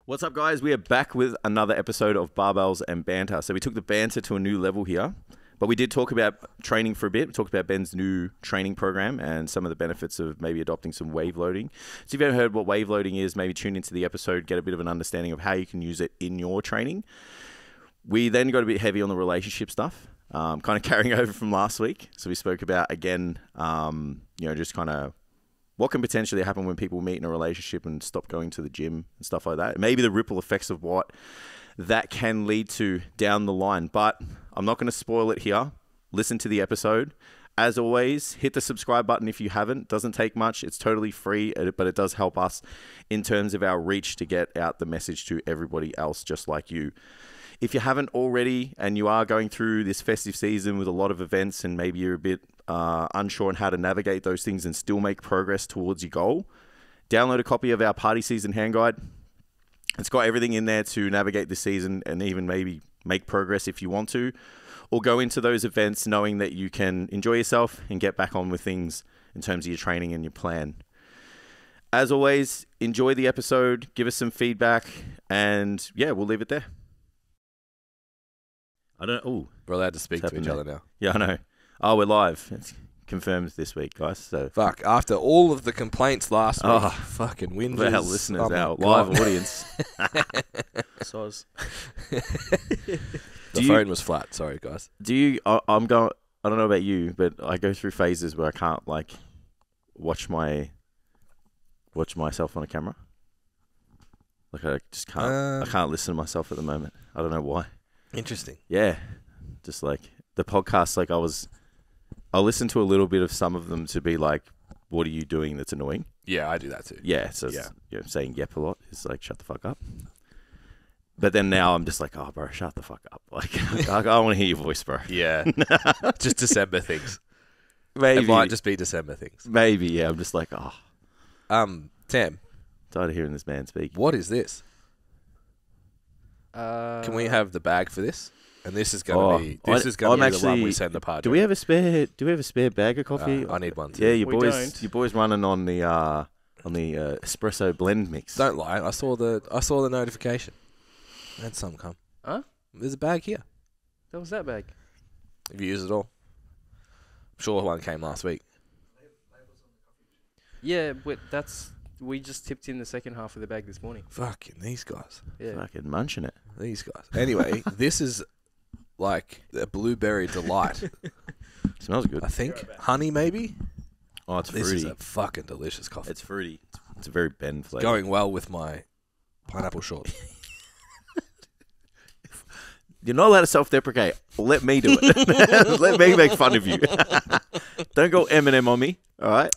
What's up, guys? We are back with another episode of Barbells and Banter. So we took the banter to a new level here, but we did talk about training for a bit. We talked about Ben's new training program and some of the benefits of maybe adopting some wave loading. So if you haven't heard what wave loading is, maybe tune into the episode, get a bit of an understanding of how you can use it in your training. We then got a bit heavy on the relationship stuff, kind of carrying over from last week. So we spoke about, again, just kind of what can potentially happen when people meet in a relationship and stop going to the gym and stuff like that. Maybe the ripple effects of what that can lead to down the line. But I'm not going to spoil it here. Listen to the episode. As always, hit the subscribe button if you haven't. Doesn't take much. It's totally free, but it does help us in terms of our reach to get out the message to everybody else just like you. If you haven't already and you are going through this festive season with a lot of events and maybe you're a bit unsure on how to navigate those things and still make progress towards your goal, download a copy of our party season hand guide. It's got everything in there to navigate the season and even maybe make progress if you want to, or go into those events knowing that you can enjoy yourself and get back on with things in terms of your training and your plan. As always, enjoy the episode, give us some feedback, and yeah, we'll leave it there. We're allowed to speak to each other now. Yeah, I know. Oh, we're live. It's confirmed this week, guys. So fuck, after all of the complaints last week, fucking whinges. Our listeners, our live audience. Soz. The phone was flat. Sorry, guys. I don't know about you, but I go through phases where I can't watch myself on a camera. Like I just can't. I can't listen to myself at the moment. I don't know why. Interesting. Yeah, just like the podcasts. Like I'll listen to a little bit of some of them to be like, "What are you doing that's annoying?" Yeah, I do that too. Yeah, so saying "yep" a lot is like, "Shut the fuck up." But then now I'm just like, "Oh, bro, shut the fuck up!" Like I want to hear your voice, bro. Yeah, just December things. Maybe it might just be December things. Maybe yeah. I'm just like, Tam, tired of hearing this man speak. What is this? Can we have the bag for this? And this is going to be the one we send the party. Do we have a spare bag of coffee? I need one too. Yeah, your boys running on the espresso blend mix. Don't lie. I saw the notification. I had some come. Huh? There's a bag here. That was that bag. Have you used it all? I'm sure one came last week. Yeah, but we just tipped in the second half of the bag this morning. Fucking these guys. Yeah. Fucking munching it. These guys. Anyway, this is like a blueberry delight. Smells good. I think. Honey, maybe? Oh, it's fruity. This is a fucking delicious coffee. It's fruity. It's a very Ben flavour. Going well with my pineapple shorts. You're not allowed to self-deprecate. Let me do it. Let me make fun of you. Don't go Eminem on me. All right?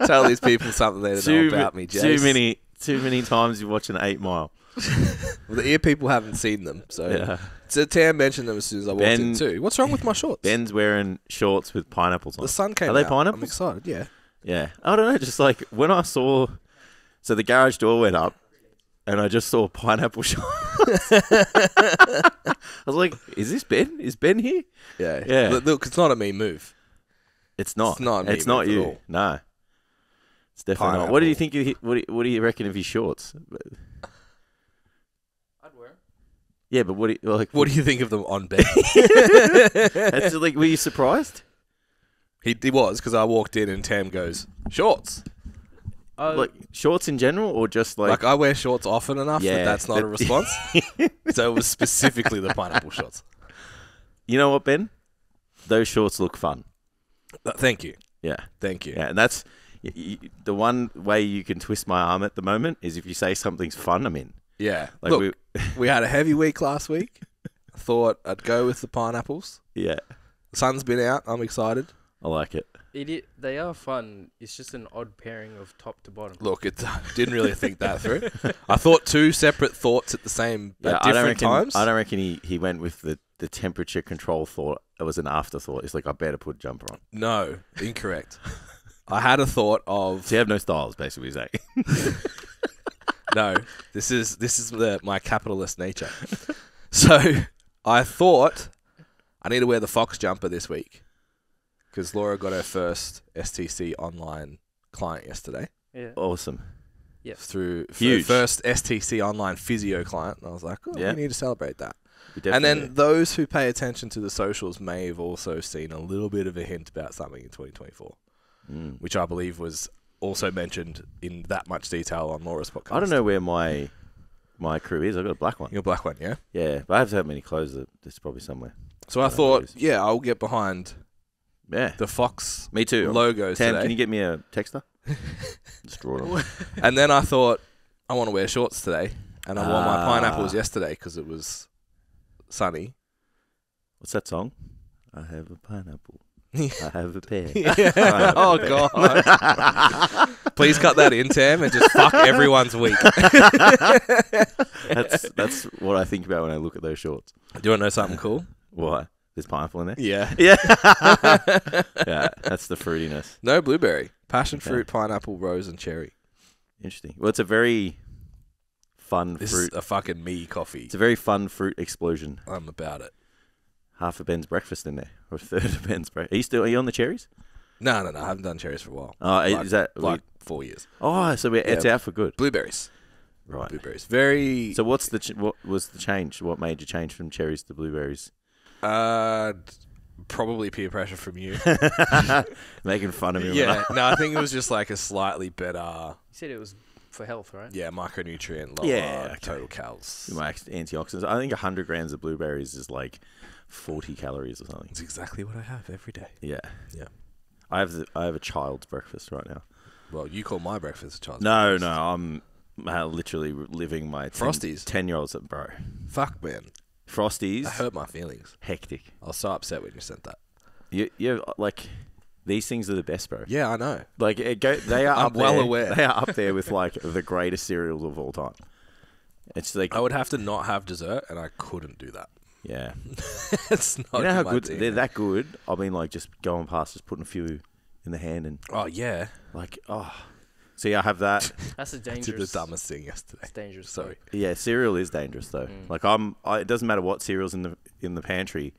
Tell these people something they don't know about me, Jace. Too many times you're watching 8 Mile. Well, the ear people haven't seen them. So, yeah. So Tam mentioned them as soon as I walked in too. What's wrong with my shorts? Ben's wearing shorts with pineapples on. The sun came out. Are they pineapples? I'm excited, yeah. Yeah. I don't know, just like when I saw... So the garage door went up and I just saw pineapple shorts. I was like, is this Ben? Is Ben here? Yeah. Yeah. Look, it's not a me move. It's not. It's not me It's not move at you. all. No. It's definitely not. What do you think? What do you reckon of his shorts? I'd wear them. Yeah, but what do you think of them on Ben? That's like, were you surprised? He was, because I walked in and Tam goes, shorts. Like shorts in general, or just like I wear shorts often enough that that's not a response. So it was specifically the pineapple shorts. You know what, Ben? Those shorts look fun. Thank you. Yeah, thank you. Yeah, and that's the one way you can twist my arm at the moment is if you say something's fun, I'm in. Yeah. Like look, we had a heavy week last week. I thought I'd go with the pineapples. Yeah. The sun's been out. I'm excited. I like it. They are fun. It's just an odd pairing of top to bottom. Look, didn't really think that through. I thought two separate thoughts at different times. I don't reckon he went with the temperature control thought. It was an afterthought. It's like, I better put a jumper on. No, incorrect. I had a thought of... So you have no styles, basically saying. No, this is my capitalist nature. So I thought I need to wear the Fox jumper this week because Laura got her first STC online client yesterday. Yeah. Awesome. Yep. through Huge. first STC online physio client. And I was like, oh, Yeah. we need to celebrate that. We And definitely- then those who pay attention to the socials may have also seen a little bit of a hint about something in 2024, which I believe was also mentioned in that much detail on Laura's podcast. I don't know where my crew is. I've got a black one. Your black one, yeah? Yeah, but I have so many clothes that it's probably somewhere. So I I don't know where it thought, is. yeah, I'll get behind Yeah. the Fox Me too. logos Tam, today. can you get me a texter? Just draw it on. And then I thought, I want to wear shorts today. And I wore my Ah. pineapples yesterday because it was sunny. What's that song? I have a pineapple. I have a pear. Oh, God. Please cut that in, Tam, and just fuck everyone's week. That's what I think about when I look at those shorts. Do you want to know something cool? Why? There's pineapple in there? Yeah. Yeah. Yeah, that's the fruitiness. No blueberry. Passion Okay. fruit, pineapple, rose, and cherry. Interesting. Well, it's a very fun This fruit. is a fucking me coffee. It's a very fun fruit explosion. I'm about it. Half of Ben's breakfast in there, or a third of Ben's breakfast. Are you on the cherries? No. I haven't done cherries for a while. Oh, Like- is that like 4 years? Oh, so it's out for good. Blueberries. Right. Blueberries. Very. So what was the change? What made you change from cherries to blueberries? Probably peer pressure from you. Making fun of me. Yeah. No, I think it was just like a slightly better, You said it was for health, right? micronutrient, lower Yeah, okay. total calories. My antioxidants. I think 100 grams of blueberries is like 40 calories or something. It's exactly what I have every day. Yeah. Yeah. I have a child's breakfast right now. Well, you call my breakfast a child's No, breakfast. I'm literally living my Frosties? 10-year-old's bro. Fuck, man. Frosties. That hurt my feelings. Hectic. I was so upset when you sent that. You like these things are the best, bro. Yeah, I know. Like they are I'm up well there. aware. They are up there with like the greatest cereals of all time. It's like I would have to not have dessert, and I couldn't do that. yeah. It's not You know how my good DNA. they're that good? I mean, like just going past, just putting a few in the hand and Oh, yeah. like So yeah, I have that. That's a I did the dangerous. dumbest thing yesterday. It's dangerous. Sorry. Yeah, cereal is dangerous though. Like it doesn't matter what cereal's in the pantry.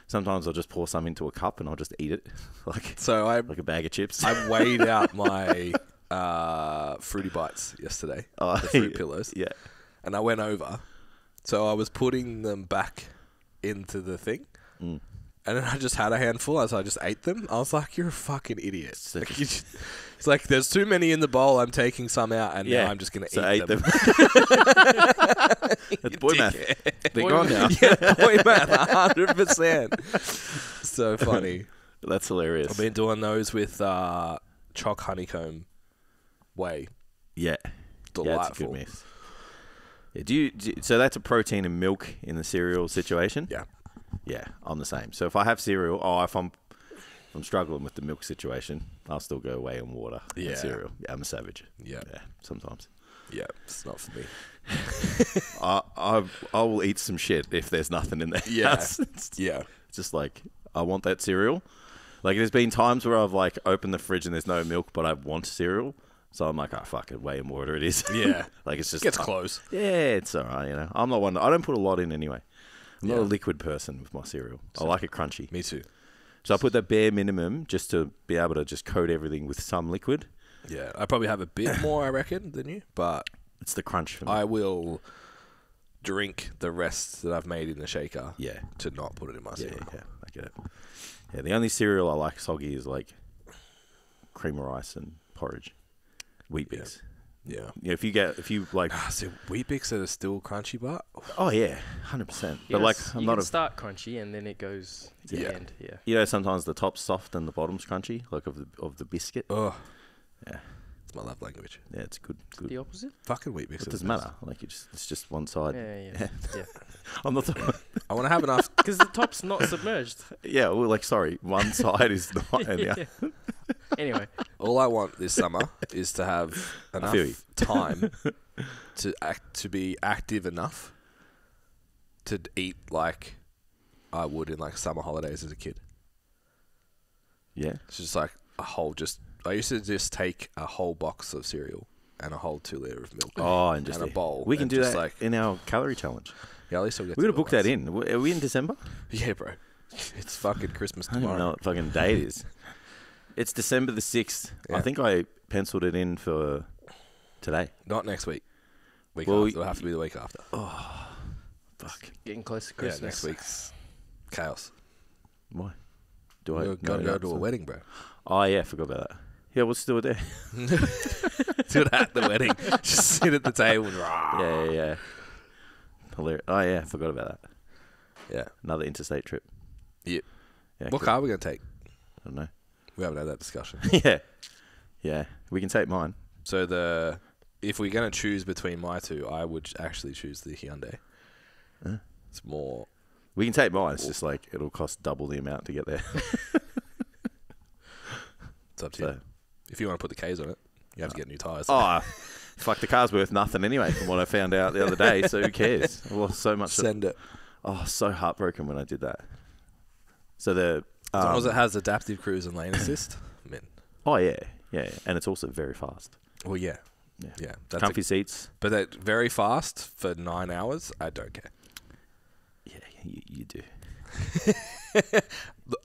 Sometimes I'll just pour some into a cup and I'll just eat it, like So I a bag of chips. weighed out my Fruity Bites yesterday. Oh, The fruit pillows. Yeah. And I went over. So I was putting them back into the thing. Mm. And then I just had a handful as I just ate them. I was like, you're a fucking idiot. Such Like, a- it's like, there's too many in the bowl. I'm taking some out, and now I'm just going to so eat ate them. That's boy math. They're Boy gone now. Yeah, boy, man, 100%. So funny. That's hilarious. I've been doing those with choc honeycomb whey. Yeah. Delightful. Yeah, it's a good mix. Yeah, so that's a protein and milk in the cereal situation? Yeah. Yeah, I'm the same. So if I have cereal, if I'm struggling with the milk situation, I'll still go away and water and Yeah. cereal. Yeah, I'm a savage. Yeah. Yeah, sometimes. Yeah, it's not for me. I will eat some shit if there's nothing in there. Yeah. It's Yeah. just like, I want that cereal. Like, there's been times where I've, like, opened the fridge and there's no milk, but I want cereal. So I'm like, fuck it, way in water it is. Yeah. Like, it's just... Gets close. Yeah, it's all right, you know. I'm not one... I don't put a lot in anyway. I'm not Yeah. a liquid person with my cereal. I like it crunchy. Me too. So I put the bare minimum just to be able to just coat everything with some liquid. Yeah, I probably have a bit more, I reckon, than you, but It's the crunch for me. I will drink the rest that I've made in the shaker Yeah. to not put it in my Yeah, cereal. yeah, I get it. Yeah, the only cereal I like soggy is like cream of rice and porridge. Wheat Bix. Yeah. Yeah, if you like... So Wheat Bix that are still crunchy, but Oh, yeah, 100%. You But like, you I'm not can a... start crunchy and then it goes to Yeah. the end. Yeah. You know, sometimes the top's soft and the bottom's crunchy, like of the biscuit. oh, Yeah. it's my love language. Yeah, it's good. It's good. The opposite? Fucking Wheat Bix. It are doesn't the best. matter. Like, it's just one side. Yeah. I'm not... I want to have enough. Because the top's not submerged. Yeah, well, like, sorry, one side is not... And yeah. Anyway, All I want this summer is to have enough feel you. time to be active enough to eat like I would in like summer holidays as a kid. Yeah. It's just like I used to just take a whole box of cereal and a whole 2 liter of milk. Oh, and just And a bowl, We can and do just that like- in our calorie challenge. Yeah, at least I'll get We're to gonna do it book that once. in. Are we in December? Yeah, bro. It's fucking Christmas I don't even know tomorrow. what fucking day it is. It's December the 6th. Yeah. I think I penciled it in for today. Not next week. Week Well, after. It'll have to be the week after. Oh, fuck. Getting close to Yeah, Christmas. next week's chaos. Why? Do You're going to go to a wedding, bro. Oh, yeah, forgot about that. Yeah, we'll still there. Do it at the wedding. Just sit at the table. Yeah. Hilarious. Oh, yeah, forgot about that. Yeah. Another interstate trip. Yep. Yeah, What cool. car are we going to take? I don't know. We haven't had that discussion. Yeah. We can take mine. So if we're going to choose between my two, I would actually choose the Hyundai. Huh? It's more... We can take mine. It's just like it'll cost double the amount to get there. It's up to you. So, If you want to put the Ks on it, you have to get new tyres. oh, fuck, the car's worth nothing anyway from what I found out the other day, so who cares? Well, so much. Send it. Oh, so heartbroken when I did that. So As long as it has adaptive cruise and lane assist, man. Oh, yeah. And it's also very fast. Well, yeah. Yeah. Yeah. That's Comfy seats. but that very fast for 9 hours, I don't care. Yeah, you do.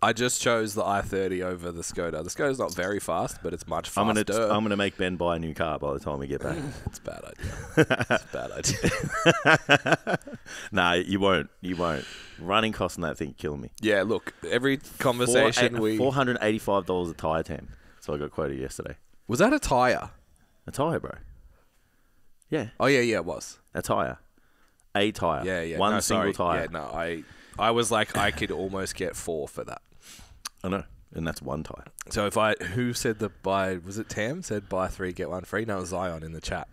I just chose the i30 over the Skoda. The Skoda's not very fast, but it's much faster. I'm gonna make Ben buy a new car by the time we get back. It's a bad idea. It's a bad idea. Nah, you won't. Running costs on that thing kill me. Yeah, look, every conversation $485 a tyre tam. So I got quoted yesterday. Was that a tyre? A tyre, bro. Yeah, Oh, yeah, it was. a tyre. A tyre. Yeah. One No, single sorry. tyre. Yeah, no, I was like, I could almost get 4 for that. I know. And that's one tyre. So who said was it Tam said buy 3, get 1 free? No, it was Zion in the chat.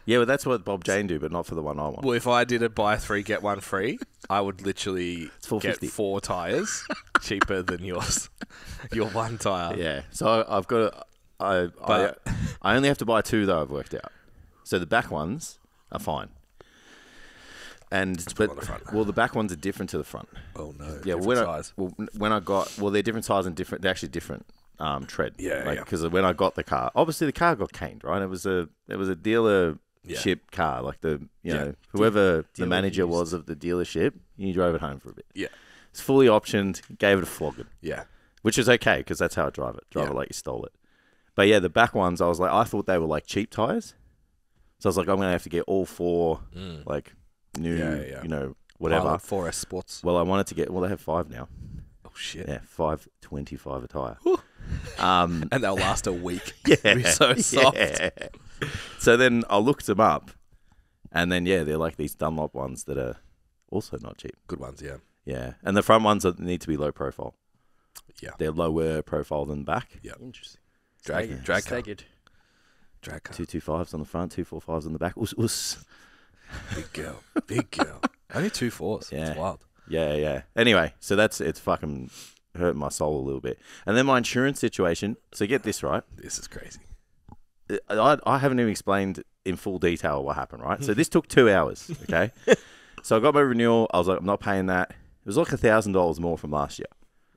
Yeah, well, that's what Bob Jane do, but not for the one I want. Well, if I did a buy 3, get 1 free, I would literally It's get $4.50. 4 tyres cheaper than yours. Your one tyre. Yeah. So I've got I only have to buy 2 though, I've worked out. So the back ones are fine. And put them on the front. well, the back ones are different to the front. Oh no. Yeah, Different size. They're different size and different. They're actually different tread. Yeah, yeah. Because when I got the car, obviously the car got caned, right? It was a dealership car, like whoever the manager was of the dealership. You drove it home for a bit. Yeah. It's fully optioned. Gave it a flogging, Yeah. which is okay because that's how I drive it. Drive it like you stole it. But yeah, the back ones, I thought they were like cheap tires. So I was like, I'm gonna have to get all 4 like new, whatever. Pilot 4S Sports. Well, I wanted to get. Well, they have 5 now. Oh shit. Yeah, $5.25 a tyre. And they'll last a week. Yeah, It'll be so soft. yeah. So then I looked them up, and then they're like these Dunlop ones that are also not cheap. Good ones, yeah. Yeah, and the front ones need to be low profile. Yeah. They're lower profile than back. Yeah. Interesting. Drag car. Staggered. Drag car. 225s on the front, 245s on the back. Us. Big girl. Big girl. Only 2 4s. Yeah. It's wild. Yeah. Anyway, so it's fucking hurt my soul a little bit. And then my insurance situation. So get this right. This is crazy. I haven't even explained in full detail what happened, right? So this took 2 hours, okay? So I got my renewal. I was like, I'm not paying that. It was like $1,000 more from last year.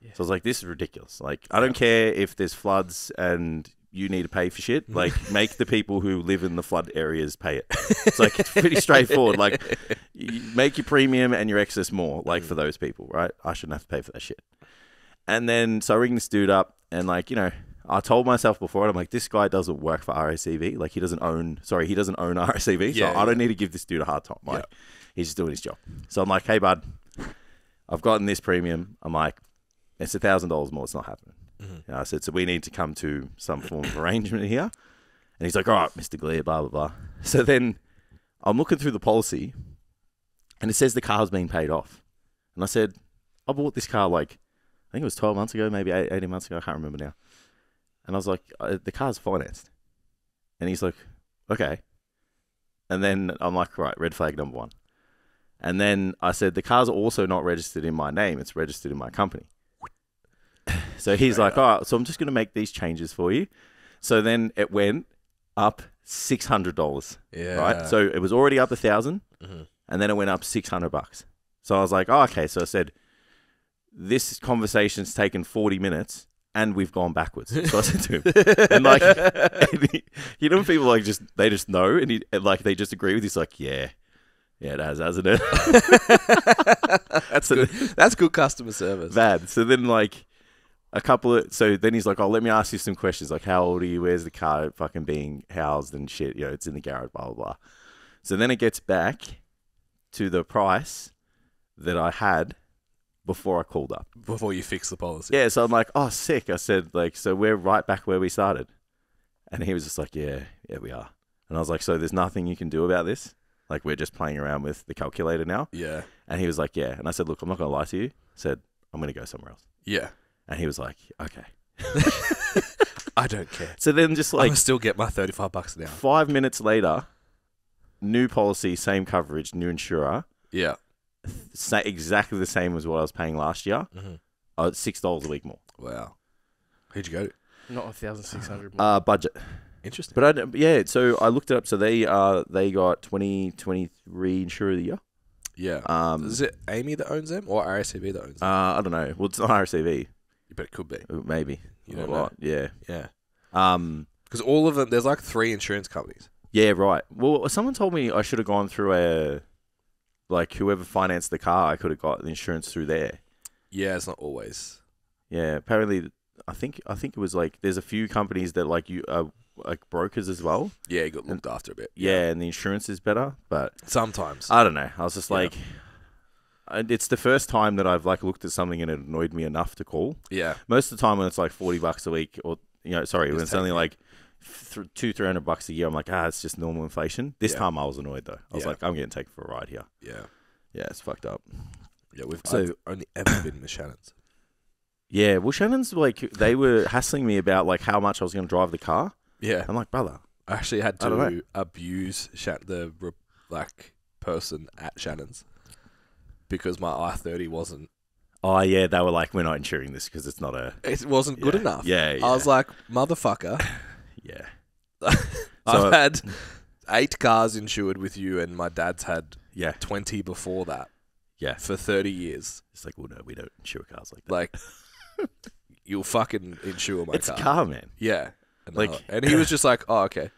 Yeah. So I was like, this is ridiculous. Like, I don't care if there's floods and you need to pay for shit. Like, make the people who live in the flood areas pay it. It's like, it's pretty straightforward. Like, you make your premium and your excess more, like, for those people, right? I shouldn't have to pay for that shit. And then, so I ring this dude up and, like, I told myself before, I'm like, this guy doesn't work for RACV. Like, he doesn't own RACV. So I don't need to give this dude a hard time. Like, he's just doing his job. So I'm like, hey, bud, I've gotten this premium. I'm like, it's $1,000 more. It's not happening. I said, so we need to come to some form of arrangement here. And he's like, all right, Mr. Glear, blah, blah, blah. So then I'm looking through the policy and it says the car's being paid off. And I said, I bought this car like, I think it was 12 months ago, maybe 18 months ago. I can't remember now. And I was like, the car's financed. And he's like, okay. And then I'm like, right, red flag number 1. And then I said, the car's also not registered in my name. It's registered in my company. So he's like, all right, so I'm just going to make these changes for you. So then it went up $600. Yeah. Right. So it was already up 1,000 and then it went up $600. So I was like, oh, okay. So I said, this conversation's taken 40 minutes and we've gone backwards. So I said to him, and like, when people like they just know and they just agree with you. He's like, yeah, it has, hasn't it? That's good. That's good customer service. Bad. So then like, So then he's like, oh, let me ask you some questions. Like, how old are you? Where's the car fucking being housed and shit? You know, it's in the garage, blah, blah, blah. So then it gets back to the price that I had before I called up. Before you fix the policy. Yeah, so I'm like, oh, sick. I said, like, so we're right back where we started. And he was just like, yeah, we are. And I was like, so there's nothing you can do about this? Like, we're just playing around with the calculator now? Yeah. And he was like, yeah. And I said, look, I'm not going to lie to you. I said, I'm going to go somewhere else. Yeah. And he was like, okay. I don't care. So then just like I'll still get my $35 an hour. 5 minutes later, new policy, same coverage, new insurer. Yeah. Exactly the same as what I was paying last year. Mm-hmm. $6 a week more. Wow. Who'd you go to? Not 1,600. Budget. Interesting. But so I looked it up. So they got 2023 insurer of the year. Yeah. Is it Amy that owns them or RSCB that owns them? I don't know. Well, it's not RSCB. But it could be. Maybe. You don't know. Yeah. Yeah. Because all of them, there's like 3 insurance companies. Yeah, right. Well, someone told me I should have gone through whoever financed the car, I could have got the insurance through there. Yeah, it's not always. Yeah, apparently, I think it was like there's a few companies that like you are like brokers as well. Yeah, you got looked after a bit. Yeah, and the insurance is better, but sometimes I don't know. I was just like, it's the first time that I've like looked at something and it annoyed me enough to call. Yeah, most of the time when it's like $40 a week, or when it's only like $200-300 a year, I'm like, it's just normal inflation. This time I was annoyed though. I was like, I'm getting taken for a ride here. Yeah, it's fucked up. Yeah, I've only ever been with Shannon's. Yeah, well, Shannon's like they were hassling me about like how much I was going to drive the car. Yeah, I'm like, brother, I actually had to abuse the person at Shannon's because my I-30 wasn't. Oh yeah, they were like, we're not insuring this because it's not a. It wasn't good enough. Yeah, I was like, motherfucker. Yeah. I've had 8 cars insured with you, and my dad's had 20 before that. Yeah. For 30 years. It's like, well, no, we don't insure cars like that. Like, you'll fucking insure my car. It's a car, man. Yeah. And he was just like, oh, okay.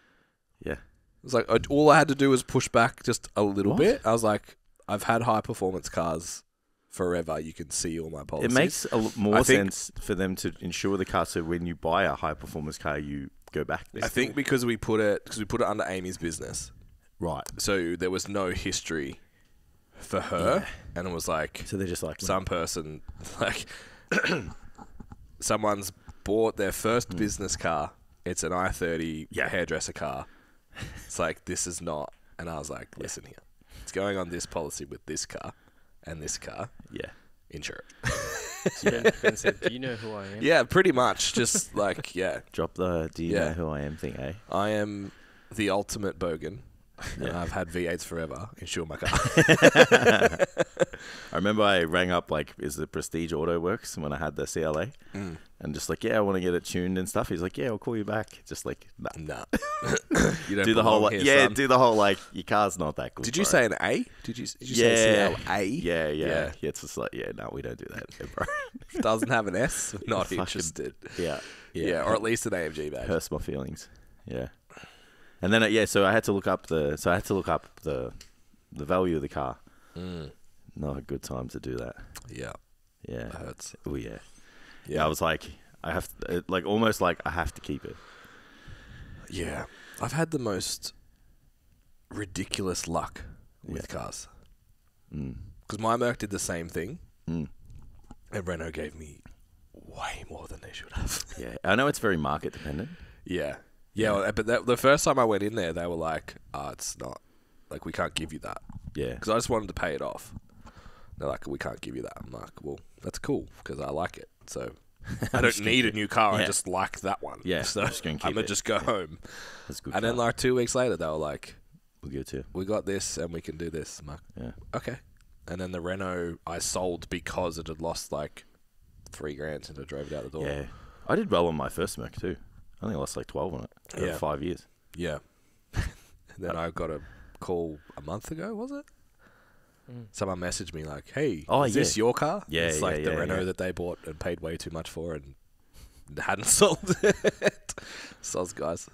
Yeah. It was like, all I had to do was push back just a little bit. I was like, I've had high performance cars forever. You can see all my policies. It makes more sense for them to insure the car, so when you buy a high performance car, you go back there. I think because we put it under Amy's business. Right. So there was no history for her, and it was like, so they're just like some person, like someone's bought their first business car. It's an I-30 hairdresser car. It's like, this is not. And I was like, listen here, it's going on this policy with this car and this car. Yeah, insure it. Yeah. Ben said, do you know who I am? Yeah, pretty much. Just like, drop the do you know who I am thing, eh? I am the ultimate bogan. And I've had V8s forever. Insure my car. I remember I rang up is the Prestige Auto Works when I had the CLA, and just like, I want to get it tuned and stuff. He's like, I'll call you back. Just like, nah. You don't do the whole here, son. do the whole your car's not that good. Did you say an A? Did you say CLA? Yeah. It's just like, no, we don't do that, bro. If it doesn't have an S, not interested. Yeah, or at least an AMG badge. Hurts my feelings. Yeah. And then so I had to look up the value of the car. Not a good time to do that. Yeah. That hurts. Oh yeah. Yeah, I was like, I have to, almost like I have to keep it. Yeah, I've had the most ridiculous luck with cars. Because my Merc did the same thing, and Renault gave me way more than they should have. Yeah, I know it's very market dependent. Yeah. Yeah, but the first time I went in there, they were like, it's not, we can't give you that. Yeah. Because I just wanted to pay it off. They're like, we can't give you that. I'm like, well, that's cool, because I like it. So I don't need a new car. I just like that one. Yeah, so I'm going to just go home. That's good. And then 2 weeks later, they were like, we'll give it to you. We got this, and we can do this. I'm like, okay. And then the Renault I sold because it had lost $3,000 and I drove it out the door. Yeah. I did well on my first Merc too. I think I lost 12 on it over 5 years. Yeah. And then I got a call a month ago, was it? Someone messaged me like, hey, is this your car? Yeah, it's the Renault that they bought and paid way too much for and hadn't sold it. Soz guys.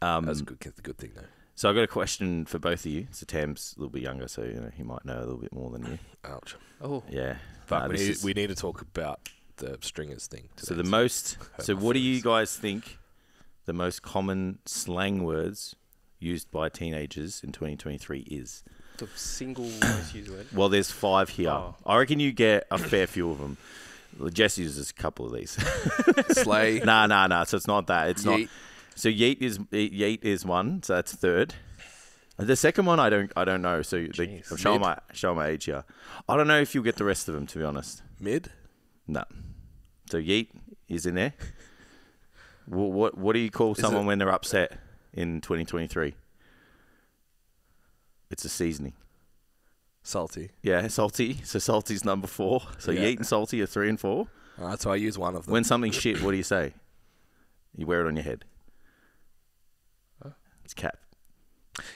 That's a good thing though. So I got a question for both of you. So Tam's a little bit younger, so he might know a little bit more than you. Ouch. Oh. Yeah. But we need to talk about the stringers thing. So today, the most. hurt So my what do you feelings. guys think the most common slang words used by teenagers in 2023 is? The single most used word. Well, there's 5 here. Oh. I reckon you get a fair few of them. Jess uses a couple of these. Slay. Nah. So it's not that. It's not. Yeet. So yeet is one. So that's third. The second one I don't know. So Jeez. I'm showing my age here. I don't know if you'll get the rest of them, to be honest. Mid. No. So yeet is in there. What do you call someone when they're upset in 2023? It's a seasoning. Salty. Yeah, salty. So salty's number 4. So Yeah. yeet and salty are 3 and 4. All right, so I use one of them. When something's shit, what do you say? You wear it on your head. Huh? It's cap.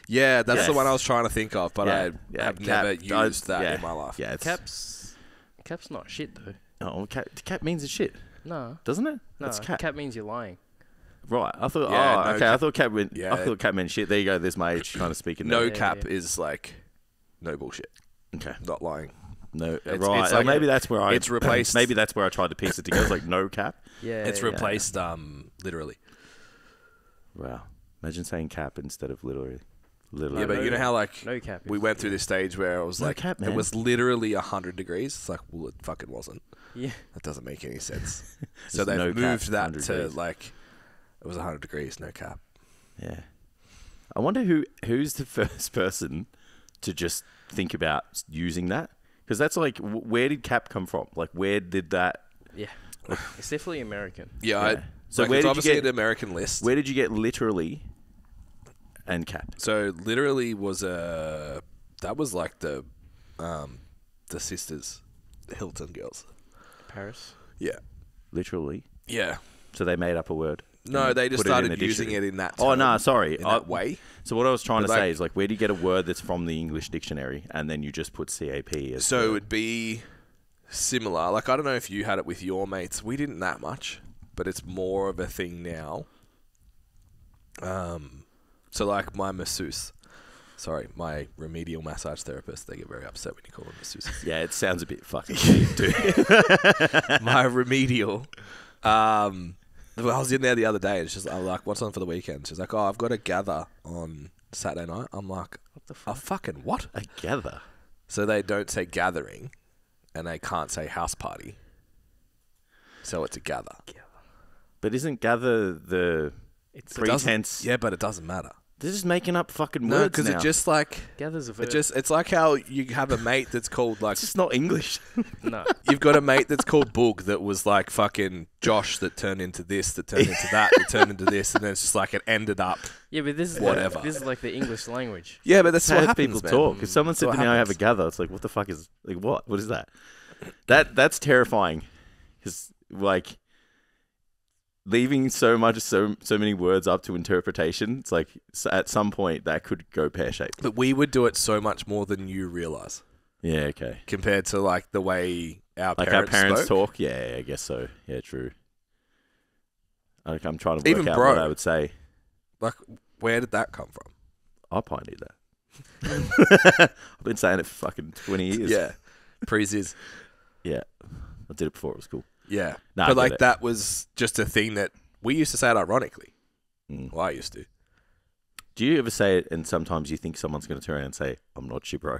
Yeah, that's the Yes. one I was trying to think of, but I have cap. never used that in my life. Yeah, it's Cap's not shit though. Oh, cap means it's shit, No. doesn't it? No. It's cap. Cap means you're lying. Right. I thought. Yeah, oh, no, okay. cap- I thought cap meant. Yeah. I thought cap meant shit. There you go. There's my age kind of speaking. No there. Yeah, cap yeah. is like no bullshit, Okay. not lying. No. It's right. like Maybe that's where I. it's replaced- Maybe that's where I tried to piece it together. It's like no cap. Yeah. It's yeah. replaced literally. Wow. Imagine saying cap instead of literally. Yeah, but you know how like No cap. we is- went through this stage where it was No like cap, it man. was literally 100 degrees. It's like, well, it fucking wasn't. Yeah. That doesn't make any sense. so Just they've no cap, moved that 100 to degrees. like it was 100 degrees, no cap. Yeah. I wonder who's the first person to just think about using that, because that's like where did cap come from? Like where did that? Yeah. It's definitely American. Yeah. Yeah. So So where it's did you obviously get? an American list. Where did you get literally and cap? So literally was that was like the sisters, the Hilton girls. Paris. Yeah. Literally. Yeah. So they made up a word. No, and they just put it in started the using dictionary. it in that. Oh term, no, sorry. in that way. So what I was trying But to like- say is like, where do you get a word that's from the English dictionary and then you just put CAP as? So it the- would be similar. Like I don't know if you had it with your mates. We didn't that much, but it's more of a thing now. So like my masseuse, my remedial massage therapist, they get very upset when you call them masseuses. yeah, it sounds a bit fucking weird, dude. My remedial. Well, I was in there the other day, and I'm like, "What's on for the weekend?" She's like, "Oh, I've got a gather on Saturday night." I'm like, What the "A fuck? fucking what?" I gather. So they don't say gathering, and they can't say house party. So it's a gather. But isn't gather the It's pretense? Yeah, but it doesn't matter. They're just making up fucking No, words because now. it just like gathers a verb. it's like how you have a mate that's called like It's just not English. No. you've got a mate that's called Boog that was like fucking Josh that turned into this, that turned into that, that turned into this, and then it's just like it ended up. Yeah, but this is Whatever. This is like the English language. Yeah, but that's How what happens, people man. talk. If someone said That's to what me, "I have a happens. gather," it's like, what the fuck is like what? What is that? That's terrifying. Because like leaving so many words up to interpretation. It's like at some point that could go pear shaped. But we would do it so much more than you realize Yeah. Okay. compared to like the way our Like parents our parents spoke. talk. Yeah, I guess so. Yeah, true. Like I'm trying to work Even out bro. what I would say. Like, where did that come from? I pioneered that. I've been saying it for fucking 20 years. Yeah, pre-Zyzz. Yeah. I did it before it was cool. Yeah, Nah, I but get like it. that was just a thing that we used to say it ironically. Mm. Well, I used to. Do you ever say it and sometimes you think someone's going to turn around and say, "I'm not your bro"?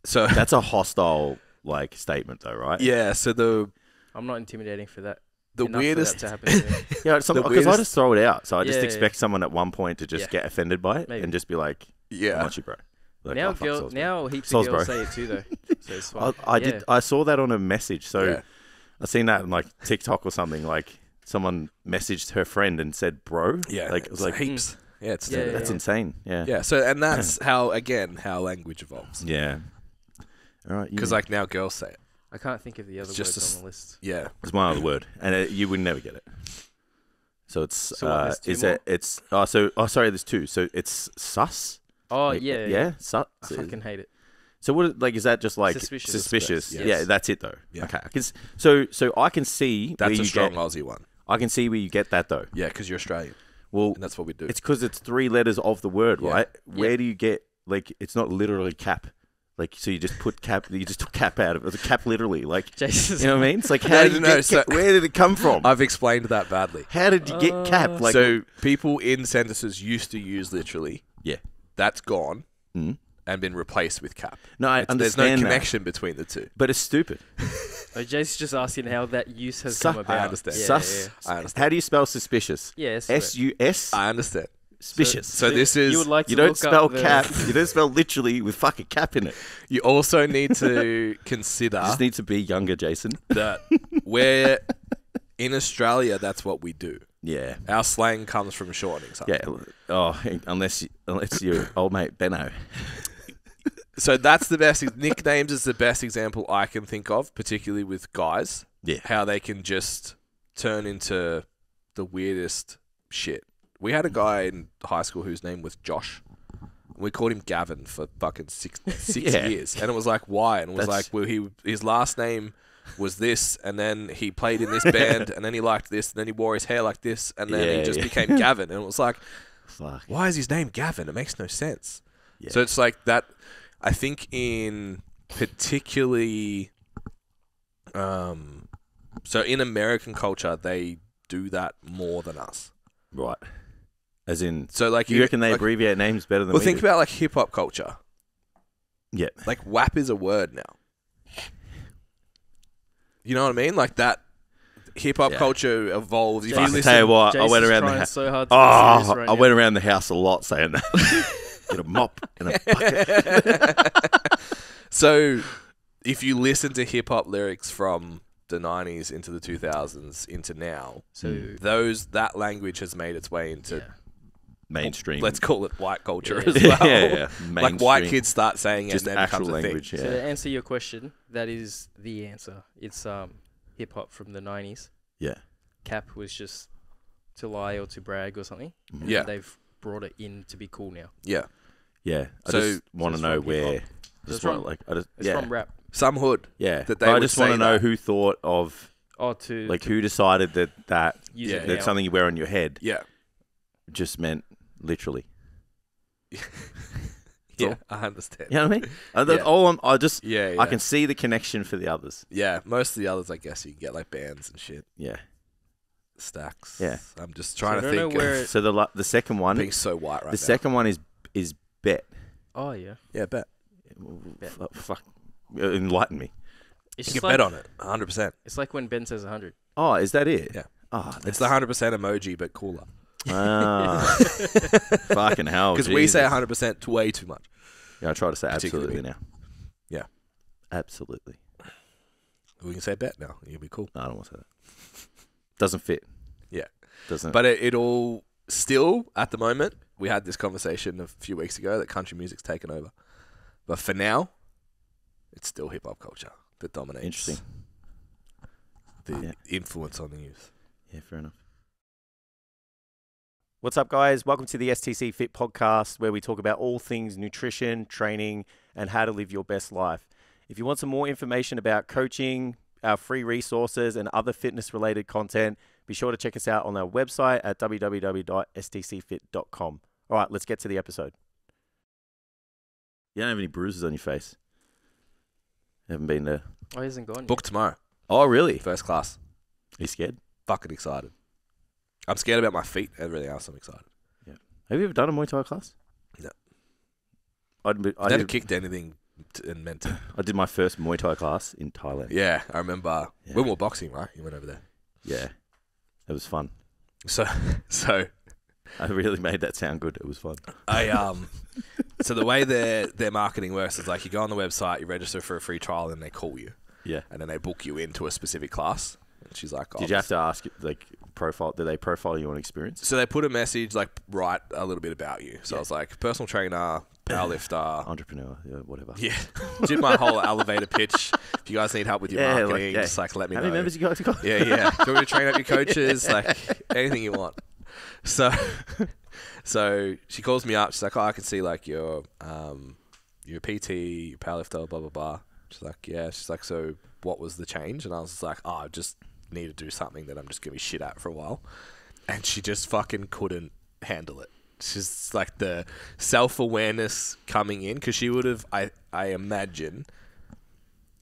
So That's a hostile like statement though, right? yeah, so the I'm not intimidating for that. the Enough weirdest. for that to happen to me. Yeah, The because I weirdest- just throw it out. So I just Yeah, expect someone at one point to just Yeah. get offended by it Maybe. and just be like, "I'm Yeah, not your bro." Like, now, "Oh, fuck, soz, bro." now heaps Soz, of girls bro. say it too, though. So it's I, fine. I Yeah. did. I saw that on a message. So Yeah. I seen that on like TikTok or something. Like someone messaged her friend and said, "Bro." yeah. Like it was like, heaps. Yeah, it's Yeah, that's insane. Yeah. yeah. So and that's how language evolves. Yeah. All right. Because like now girls say it. I can't think of the other It's just words a on the list. Yeah. it's one other word, and you would never get it. So it's So what, there's two is more? it? It's sorry. There's two. So it's sus. Oh, Like, yeah. Yeah. Sus. I fucking hate it. So what? Like, is that just like Suspicious. suspicious? Yes. Yeah, that's it though. Yeah. Okay. 'Cause- so I can see That's where a you strong get. Aussie one. I can see where you get that though. Yeah, because you're Australian, Well, and that's what we do. it's because it's 3 letters of the word, Yeah. right? Where Yeah. do you get like? It's not literally cap. Like, so you just took cap out of it. The cap literally. Like, Jason's you know what I mean? It's like, how did you get cap? Where did it come from? I've explained that badly. How did you get cap? Like, so people in sentences used to use literally. Yeah. That's gone Mm. and been replaced with cap. No, I understand There's no that. connection between the two. But it's stupid. Jason's just asking how that use has come about. I understand. Yeah, Sus. yeah. I understand. How do you spell suspicious? Yes. S-U-S? I understand. Suspicious. So this is... You would like to You don't look spell up the- cap. You don't spell literally with fucking cap in it. You also need to consider You just need to be younger, Jason. that we're... In Australia, that's what we do. Yeah. Our slang comes from shortening something. Yeah. Oh, unless you're old mate Benno. So that's the best... Nicknames is the best example I can think of, particularly with guys. Yeah. How they can just turn into the weirdest shit. We had a guy in high school whose name was Josh. We called him Gavin for fucking six Yeah. years. And it was like, why? And it was That's- like, well, his last name was this, and then he played in this band, and then he liked this, and then he wore his hair like this, and then Yeah, he just yeah. became Gavin. And it was like, Fuck. why is his name Gavin? It makes no sense. Yeah. So it's like that. I think in particularly, so in American culture, they do that more than us. Right. As in, So like, you reckon they like, abbreviate names better than well, we think do? about like hip hop culture. Yeah. Like WAP is a word now. You know what I mean? Like that hip hop Yeah. culture evolves. If Jason- you I listen, tell you what, I Jason's went around the trying house. so hard to be serious right I now. went around the house a lot saying that. Get a mop and a bucket. So if you listen to hip hop lyrics from the 90s into the 2000s into now, So that language has made its way into, yeah. Mainstream. let's call it white culture Yeah. as well. yeah. Like white Mainstream. kids start saying it Just and then it actual becomes a thing. language. So Yeah. to answer your question, that is the answer. It's hip hop from the 90s. Yeah. Cap was just to lie or to brag or something. Mhm. Yeah. And they've brought it in to be cool now. Yeah. Yeah. I So- just want to it's know from where. hip-hop. Just it's want from- like I just It's yeah from rap. Some hood. yeah. that they But I would just want say to know that. who thought of Oh, to like to who decided that use Yeah. it that's now. something you wear on your head Yeah. just meant literally. Yeah, I understand. You know what I mean? That's Yeah. all I just Yeah, I can see the connection for the others. Yeah, most of the others, I guess, you can get like bands and shit, Yeah. stacks. Yeah. I'm just So I trying to don't know think. where Of it- So the second one, being so white right the now. second one is bet. Oh yeah. Yeah, bet. Bet. Fuck, enlighten me. It's You just can like bet on it, 100%. it's like when Ben says 100. Oh, is that it? Yeah. Oh, It's the 100% emoji, but cooler. Ah, fucking hell. Because we say Jesus. 100% way too much. Yeah, I try to say Particularly absolutely now. Yeah. Absolutely. We can say bet now. You'll be cool. No, I don't want to say that. Doesn't fit. Yeah. Doesn't. But it all still, at the moment, we had this conversation a few weeks ago that country music's taken over. But for now, it's still hip hop culture that dominates. Interesting. The influence on the youth. Yeah, fair enough. What's up, guys? Welcome to the STCfit podcast, where we talk about all things nutrition, training, and how to live your best life. If you want some more information about coaching, our free resources, and other fitness-related content, be sure to check us out on our website at www.stcfit.com. All right, let's get to the episode. You don't have any bruises on your face? Haven't been there. Oh, he hasn't gone. Book tomorrow. Oh, really? First class. Are you scared? Fucking excited. I'm scared about my feet. Everything else, I'm excited. Have you ever done a Muay Thai class? No. I Never did, kicked anything and meant to. I did my first Muay Thai class in Thailand. Yeah, I remember Yeah. when we were boxing, right? You went over there. Yeah. It was fun. So I really made that sound good. It was fun. so the way their marketing works is like you go on the website, you register for a free trial, and they call you. Yeah. And then they book you into a specific class. And she's like, oh, Did you have to ask, like, did they profile you on experience? So they put a message, like, write a little bit about you. So I was like, personal trainer, powerlifter. Entrepreneur, yeah, whatever. Yeah. Did my whole elevator pitch. If you guys need help with your Yeah, like, marketing, yeah. just like let me How know. many members you got to go? Yeah. Do you want me to train up your coaches? Like anything you want. So she calls me up. She's like, oh, I can see like you're a PT, your powerlifter, blah, blah, blah. She's like, yeah. She's like, so what was the change? And I was just like, oh, I just need to do something that I'm just going to be shit at for a while. And she just fucking couldn't handle it. She's like the self-awareness coming in, because she would have, I imagine,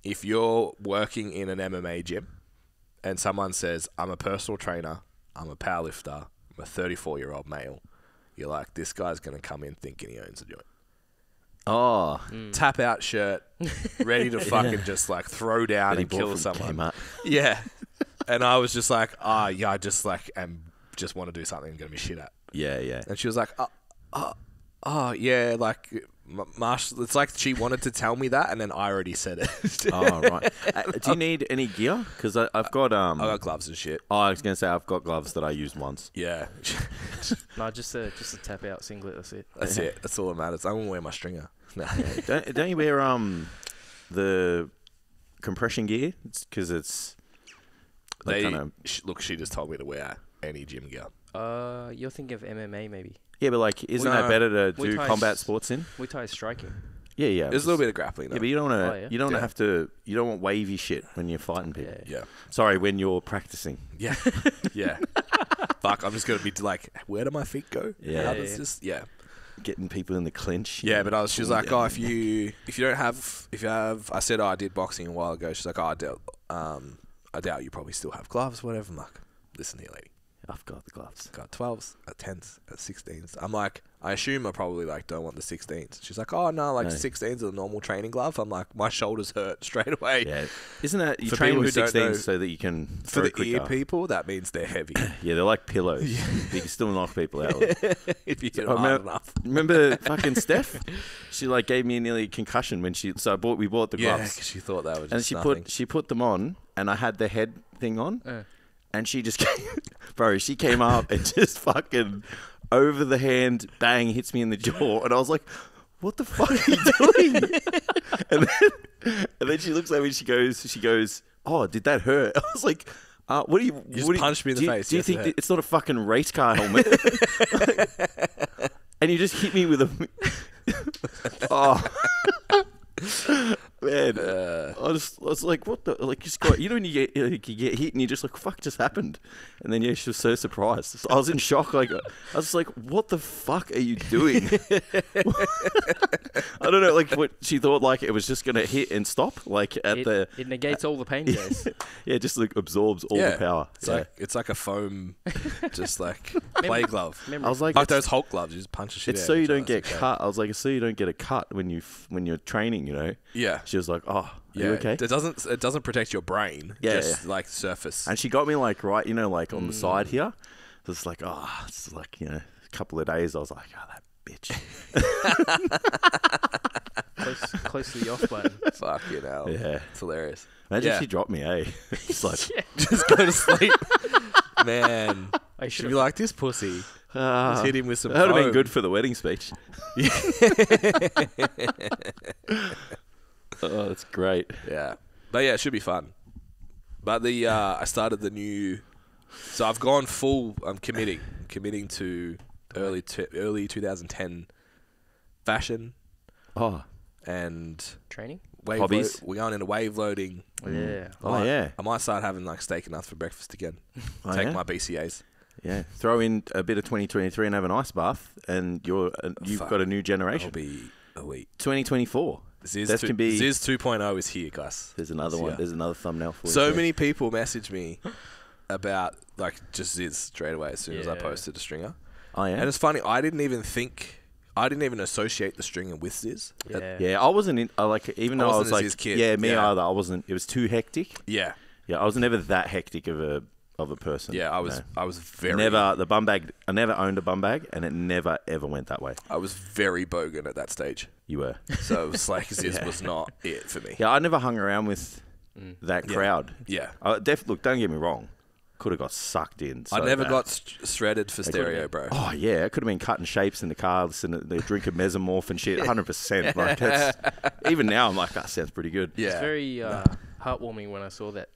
if you're working in an MMA gym and someone says, I'm a personal trainer, I'm a powerlifter, I'm a 34-year-old male, you're like, this guy's going to come in thinking he owns a joint. Oh. Tap out shirt, ready to fucking just like throw down and kill someone. Yeah. And I was just like, yeah, I just like just want to do something I'm going to be shit at. Yeah, yeah. And she was like, yeah, like, Marshall, it's like she wanted to tell me that, and then I already said it. Oh, right. Do you need any gear? Because I've got... I got gloves and shit. Oh, I was going to say, I've got gloves that I used once. Yeah. No, just a tap out singlet. That's it. That's it. That's all that matters. I won't wear my stringer. No. Don't you wear the compression gear? Because it's... Like look, she just told me to wear any gym gear. You're thinking of MMA maybe? Yeah, but like, isn't that better to do combat sports in? Muay Thai is striking. Yeah, yeah. There's a little bit of grappling though. Yeah, but you don't want to. You don't have to. You don't want wavy shit when you're fighting people. Yeah. Sorry, when you're practicing. Yeah. Yeah. Fuck, I'm just gonna be like, where do my feet go? Yeah. Getting people in the clinch. Yeah, but she was like, oh, if you have, I said, I did boxing a while ago. She's like, oh, I doubt you probably still have gloves, whatever. I'm like, listen here, lady. I've got the gloves. Got 12s, 10s, 16s. I'm like, I assume I probably like don't want the 16s. She's like, oh no, like 16s are the normal training glove. I'm like, my shoulders hurt straight away. Yeah, isn't that you train with 16s so that you can for the quicker. Ear people? That means they're heavy. Yeah, they're like pillows. You can still knock people out. If you get hard enough. Remember fucking Steph? She like gave me nearly a concussion when she. So we bought the gloves. Yeah, because she thought that was just and nothing. she put them on, and I had the head thing on. And she just came, she came up and just fucking over the hand, bang, hits me in the jaw. And I was like, what the fuck are you doing? and then she looks at me and she goes, oh, did that hurt? I was like, what do you... You just punched me in the face. Do you think it's not a fucking race car helmet? And you just hit me with a... Oh... Man, I was like, what the, like, you know when you get hit and you're just like, fuck just happened? And then, yeah, she was so surprised. So I was in shock. Like, I was like, what the fuck are you doing? I don't know, like, what she thought, like, it was just going to hit and stop, like, It negates all the pain, Jace. Yeah, just, like, absorbs all the power. It's like a foam, just, like, play glove. I was like those Hulk gloves, you just punch a shit out. It's so you don't get cut. I was like, it's so you don't get a cut when you're training, you know? Yeah. She was like, oh, are you okay? It doesn't protect your brain. Yeah, just like surface. And she got me like right, you know, like on the side here. So it's like, it's like, you know, a couple of days I was like, oh, that bitch. close to the off button. Fuck you know. Yeah. It's hilarious. Imagine if she dropped me, eh? It's like, just go to sleep. Man. I should be like, this pussy. Just hit him with some that would have been good for the wedding speech. Oh, that's great. Yeah. But yeah, it should be fun. But I started the new... So I've gone full... I'm committing to early 2010 fashion. Oh. And... Training? Hobbies? We're going into wave loading. Yeah. I might start having like steak and nuts for breakfast again. Take my BCAs. Yeah. Throw in a bit of 2023 and have an ice bath, and you've got a new generation. I'll be elite. 2024. Zyzz 2.0 is here, guys. There's another one. There's another thumbnail for you. So many people message me about like just Zyzz straight away as soon as I posted a stringer. Oh yeah. And it's funny. I didn't even associate the stringer with Zyzz. Yeah. I wasn't in. Even though I was like, Zyzz kid. Yeah, me either. I wasn't. It was too hectic. Yeah. Yeah. I was never that hectic of a person. Yeah. I was very the bum bag. I never owned a bum bag, and it never ever went that way. I was very bogan at that stage. You were. So it was like Zyzz was not it for me. Yeah, I never hung around with that crowd. Yeah. Look, don't get me wrong. Could have got sucked in. So I never bad. got shredded for stereo, bro. Oh yeah, it could have been cutting shapes in the car, listening to the drink of mesomorph and shit. 100%. Like that's, even now, I'm like, that sounds pretty good. Yeah. It's very heartwarming when I saw that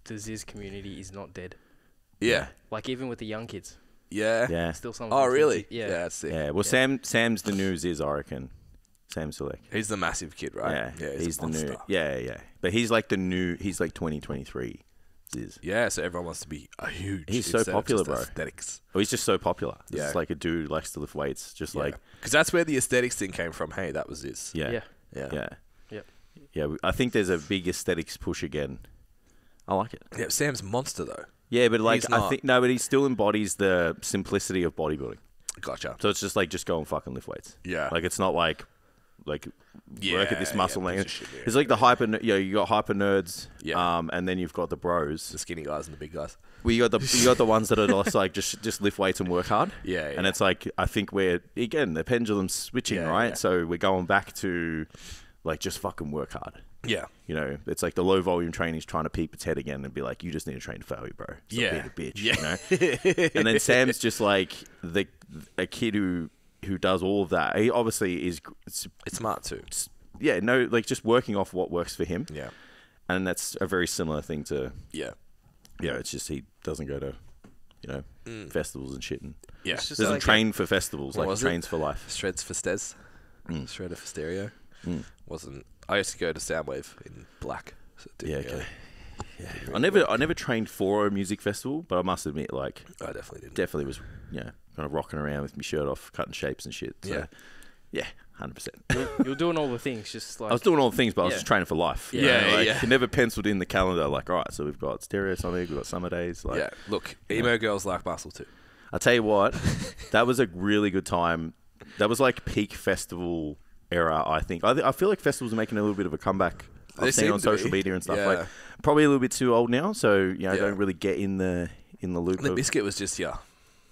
the Zyzz community is not dead. Yeah. Like even with the young kids. Yeah. Yeah. Still some. Oh really? Yeah. That's sick. Yeah. Well, Sam's the new Zyzz, I reckon. Sam Sulek. He's the massive kid, right? Yeah. Yeah. He's a the monster. new. Yeah. Yeah. But he's like the new. He's like 2023. Zyzz. Yeah, so everyone wants to be a huge. He's so popular, bro. Aesthetics. Oh, he's just so popular. Yeah. It's like a dude who likes to lift weights, just like because that's where the aesthetics thing came from. Hey, that was Zyzz. yeah, Yeah. yeah. Yep. Yeah, I think there's a big aesthetics push again. I like it. Yeah, Sam's monster though. Yeah, but like He's I not. think no, but he still embodies the simplicity of bodybuilding. Gotcha. So it's just like just go and fucking lift weights. Yeah. Like it's not like work at this muscle piece length. of shit, It's like the hyper. You got hyper nerds. Yeah. And then you've got the bros. The skinny guys and the big guys. Well, you got the ones that are just like just lift weights and work hard. Yeah. And it's like I think we're again the pendulum's switching, Yeah, right? yeah. So we're going back to like just fucking work hard. Yeah. You know, it's like the low volume training's trying to peep its head again and be like, you just need to train to failure, bro. Stop being a bitch. Yeah. You know? And then Sam's just like a kid who does all of that. He obviously is. It's smart too. Like just working off what works for him. Yeah. And that's a very similar thing to. Yeah. Yeah, it's just he doesn't go to, festivals and shit, and Yeah. It's just doesn't like train for festivals. What Like was he it? trains for life. Shreds for Stez. Shredder for stereo. Wasn't. I used to go to Soundwave in Black. So it Yeah, didn't okay. really- Yeah. really I never trained for a music festival, but I must admit, like, I definitely didn't. definitely was, kind of rocking around with my shirt off, cutting shapes and shit. So, yeah, 100%. You're doing all the things, just like I was doing all the things, but I was Yeah. just training for life. you Yeah, know, like, yeah. You never penciled in the calendar, like, all right, so we've got Stereo Sonic, we've got Summer Days. Like, Yeah. Look, emo girls like muscle too. I tell you what, that was a really good time. That was like peak festival era, I think. I feel like festivals are making a little bit of a comeback. They I've seen it seem on to social be. media and stuff. Yeah. Like, probably a little bit too old now, so I Yeah. don't really get in the loop. The of, biscuit was just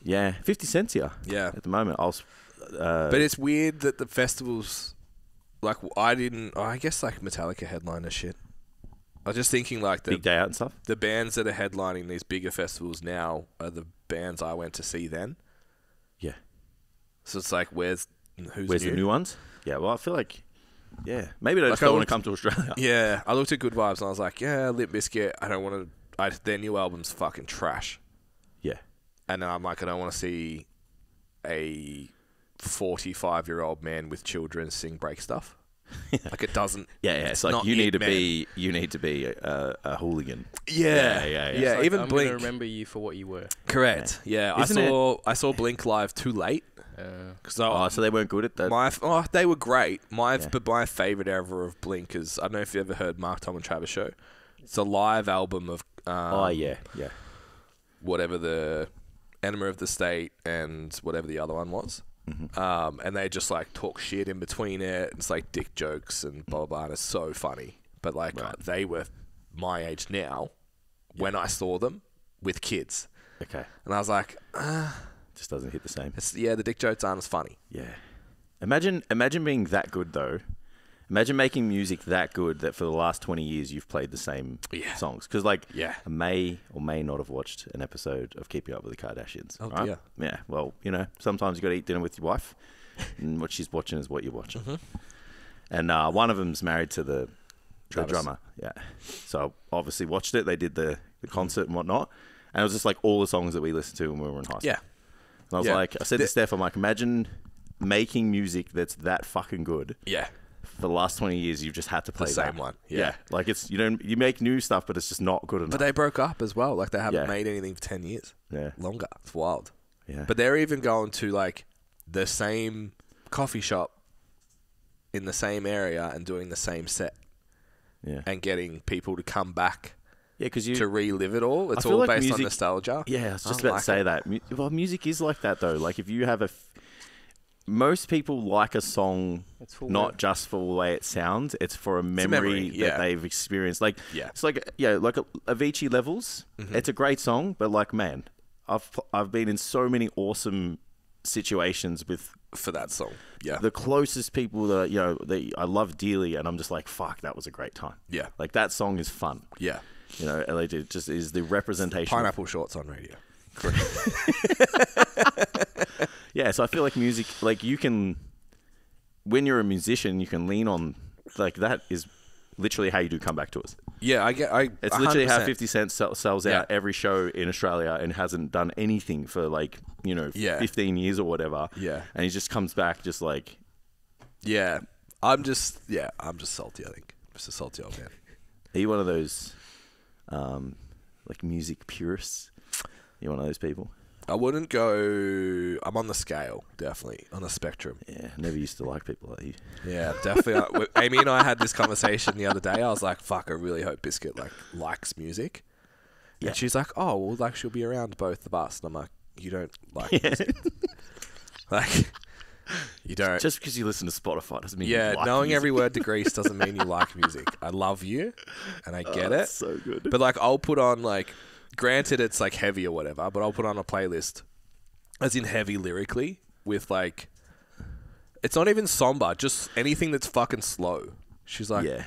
50 cents here Yeah. at the moment. But it's weird that the festivals, like I guess like Metallica headliner shit. I was just thinking like big day out and stuff. the bands that are headlining these bigger festivals now are the bands I went to see then. Yeah. So it's like, where's Where's new? the new ones? Yeah, well, I feel like, maybe they just Like, don't I want to come to Australia. Yeah, I looked at Good Vibes and I was like, yeah, Limp Bizkit, I don't want to. Their new album's fucking trash. Yeah. And then I'm like, I don't want to see a 45-year-old man with children sing break stuff. Like it doesn't. Yeah, it's like not you need it, to be a hooligan. Yeah, Yeah. it's like, even I'm Blink. gonna remember you for what you were. Correct. Yeah, Isn't I saw Blink live too late because Oh, so they weren't good at that. they were great. Yeah. But my favorite ever of Blink is, I don't know if you ever heard Mark, Tom and Travis show. It's a live album of yeah. whatever the Enema of the State and whatever the other one was. And they just like talk shit in between it. It's like dick jokes and blah, blah, blah. And it's so funny. But like they were my age now when I saw them with kids. Okay. And I was like, Just doesn't hit the same. the dick jokes aren't as funny. Yeah. Imagine being that good though. Imagine making music that good that for the last 20 years you've played the same songs. Because I may or may not have watched an episode of Keeping Up with the Kardashians. Oh, right? dear. Yeah. Well, sometimes you got to eat dinner with your wife, and what she's watching is what you're watching. And one of them's married to the drummer. Yeah. So I obviously watched it. They did the concert and whatnot, and it was just like all the songs that we listened to when we were in high school. Yeah. And I was like, I said to Steph, I'm like, imagine making music that's that fucking good. Yeah. For the last 20 years, you've just had to play The same one. Yeah. Like you make new stuff, but it's just not good enough. But they broke up as well. Like they haven't Yeah. made anything for 10 years. Yeah. Longer. It's wild. Yeah. But they're even going to like the same coffee shop in the same area and doing the same set Yeah. and getting people to come back Yeah, because to relive it all. It's feel all like based on music- nostalgia. Yeah, I was just I about like to say it. that. Well, music is like that though. Like if you have most people like a song It's for not just for the way it sounds, it's for a memory, yeah. that they've experienced. Like Yeah. it's like Avicii Levels. It's a great song, but like man, I've been in so many awesome situations with For that song. Yeah. the closest people that I love dearly, and I'm just like, fuck, that was a great time. Yeah. Like that song is fun. Yeah. And it just is the representation. of- Pineapple Shorts on radio. Yeah, so I feel like music, like you can, when you're a musician, you can lean on, like that is literally how you do Comeback Tours. Yeah, It's literally how 100%. 50 Cent sells out every show in Australia and hasn't done anything for 15 years or whatever. Yeah. And he just comes back just like, Yeah. I'm just salty, I think. I'm just a salty old man. are you one of those, like music purists? You one of those people? I wouldn't go. I'm on the scale, definitely on the spectrum. Yeah, never used to like people like you. Yeah, definitely. Amy and I had this conversation the other day. I was like, "Fuck, I really hope Biscuit likes music." Yeah. And she's like, "Oh, well, like she'll be around both of us." And I'm like, "You don't like music, like you don't." Just because you listen to Spotify doesn't mean you like knowing music. every word to Grease doesn't mean you like music. I love you, and I get it. So good. But like, I'll put on like, granted, it's like heavy or whatever, but I'll put on a playlist, as in heavy lyrically, with like, it's not even somber, just anything that's fucking slow. She's like, yeah.